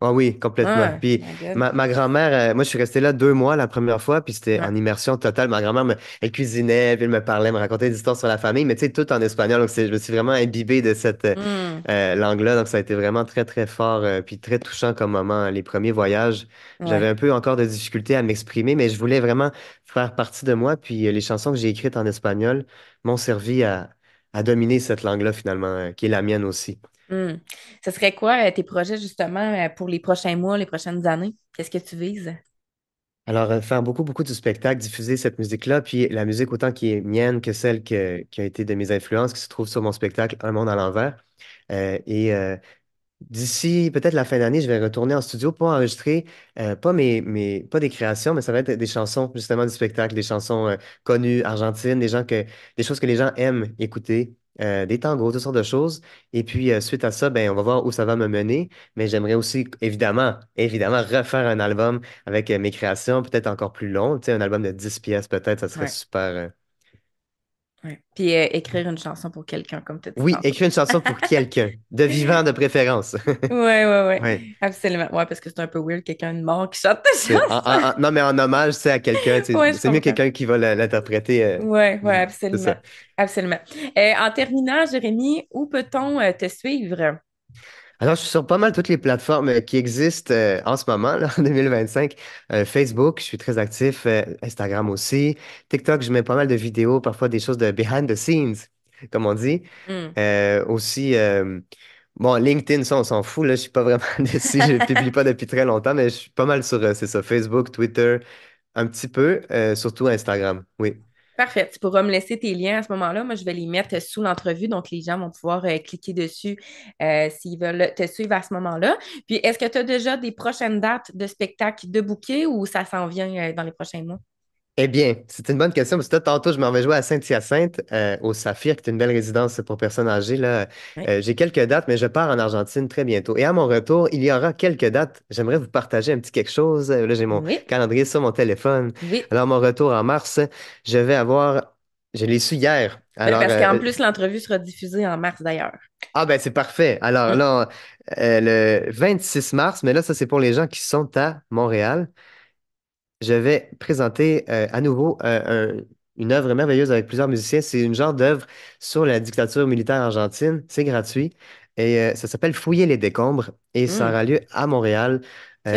Ah oui, complètement. Ah, Puis my God. ma grand-mère, moi je suis resté là 2 mois la première fois, puis c'était Ouais. en immersion totale. Ma grand-mère, elle cuisinait, puis elle me parlait, me racontait des histoires sur la famille, mais tu sais, tout en espagnol. Donc je me suis vraiment imbibé de cette Hmm. langue-là. Donc ça a été vraiment très, très fort, puis très touchant comme moment. Les premiers voyages, j'avais Ouais. un peu encore de difficulté à m'exprimer, mais je voulais vraiment faire partie de moi. Puis les chansons que j'ai écrites en espagnol m'ont servi à dominer cette langue-là finalement, qui est la mienne aussi. Hmm. Ce serait quoi tes projets justement pour les prochains mois, les prochaines années? Qu'est-ce que tu vises? Alors, faire beaucoup, beaucoup de spectacles, diffuser cette musique-là, puis la musique autant qui est mienne que celle qui a été de mes influences, qui se trouve sur mon spectacle Un monde à l'envers. Et d'ici peut-être la fin d'année, je vais retourner en studio pour enregistrer pas des créations, mais ça va être des chansons justement du spectacle, des chansons connues argentines, des choses que les gens aiment écouter, des tangos, toutes sortes de choses. Et puis suite à ça, ben on va voir où ça va me mener. Mais j'aimerais aussi évidemment refaire un album avec mes créations, peut-être encore plus long, tu sais, un album de 10 pièces peut-être, ça serait Ouais, super. ouais. Puis écrire une chanson pour quelqu'un, comme tu as dit Oui, tantôt. écrire une chanson pour quelqu'un, de vivant de préférence. Ouais, ouais, ouais. Ouais. Absolument. Ouais, parce que c'est un peu weird, quelqu'un de mort qui chante ta chanson. Non, mais en hommage, tu sais, à quelqu'un, Ouais, je c'est mieux comprends. quelqu'un qui va l'interpréter. Ouais, ouais, C'est absolument. ça. Absolument. En terminant, Jérémy, où peut-on te suivre? Alors, je suis sur pas mal toutes les plateformes qui existent en ce moment, là, en 2025. Facebook, je suis très actif. Instagram aussi. TikTok, je mets pas mal de vidéos, parfois des choses de behind the scenes, comme on dit. Hmm. Aussi, bon, LinkedIn, ça, on s'en fout, là. Je suis pas vraiment dessus. Je publie pas depuis très longtemps, mais je suis pas mal sur, c'est ça, Facebook, Twitter, un petit peu, surtout Instagram. Oui. Parfait. Tu pourras me laisser tes liens à ce moment-là. Moi, je vais les mettre sous l'entrevue, donc les gens vont pouvoir cliquer dessus s'ils veulent te suivre à ce moment-là. Puis, est-ce que tu as déjà des prochaines dates de spectacle de bouquet ou ça s'en vient dans les prochains mois? Eh bien, c'est une bonne question parce que là, tantôt, je m'en vais jouer à Saint-Hyacinthe, au Saphir, qui est une belle résidence pour personnes âgées, là. Oui. J'ai quelques dates, mais je pars en Argentine très bientôt. Et à mon retour, il y aura quelques dates. J'aimerais vous partager un petit quelque chose. Là, j'ai mon Oui. calendrier sur mon téléphone. Oui. Alors, mon retour en mars, je vais avoir... Je l'ai su hier. Ben, Alors, parce qu'en plus, l'entrevue sera diffusée en mars d'ailleurs. ah ben c'est parfait. Alors Hum. là, le 26 mars, mais là, ça, c'est pour les gens qui sont à Montréal. Je vais présenter à nouveau une œuvre merveilleuse avec plusieurs musiciens. C'est une genre d'œuvre sur la dictature militaire argentine. C'est gratuit. Et ça s'appelle Fouiller les décombres. Et ça Hum. aura lieu à Montréal. OK.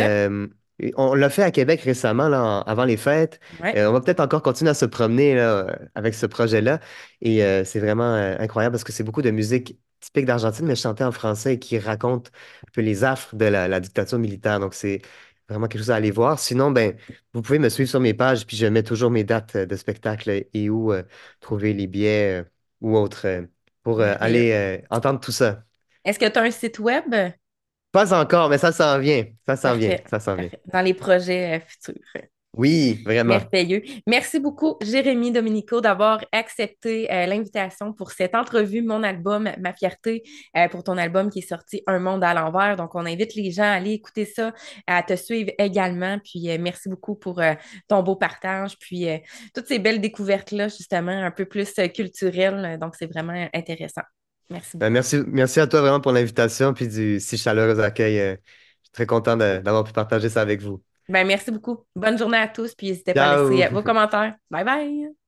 On l'a fait à Québec récemment, là, avant les fêtes. Ouais. On va peut-être encore continuer à se promener là, avec ce projet-là. Et c'est vraiment incroyable parce que c'est beaucoup de musique typique d'Argentine, mais chantée en français et qui raconte un peu les affres de la dictature militaire. Donc c'est vraiment quelque chose à aller voir. Sinon, ben, vous pouvez me suivre sur mes pages, puis je mets toujours mes dates de spectacle et où trouver les billets ou autres pour Merveilleux. aller entendre tout ça. Est-ce que tu as un site web? Pas encore, mais ça s'en vient. Ça s'en vient. Parfait. Ça s'en vient. Parfait. Dans les projets futurs. Oui, vraiment. Merveilleux. Merci beaucoup, Jérémy Dominico, d'avoir accepté l'invitation pour cette entrevue, mon album, Ma fierté, pour ton album qui est sorti Un monde à l'envers. Donc, on invite les gens à aller écouter ça, à te suivre également. Puis, merci beaucoup pour ton beau partage. Puis, toutes ces belles découvertes-là, justement, un peu plus culturelles. Donc, c'est vraiment intéressant. Merci beaucoup. Merci, merci à toi vraiment pour l'invitation puis du si chaleureux accueil. Je suis très content d'avoir pu partager ça avec vous. Ben, merci beaucoup. Bonne journée à tous. Puis, n'hésitez pas à laisser Ciao! vos commentaires. Bye bye.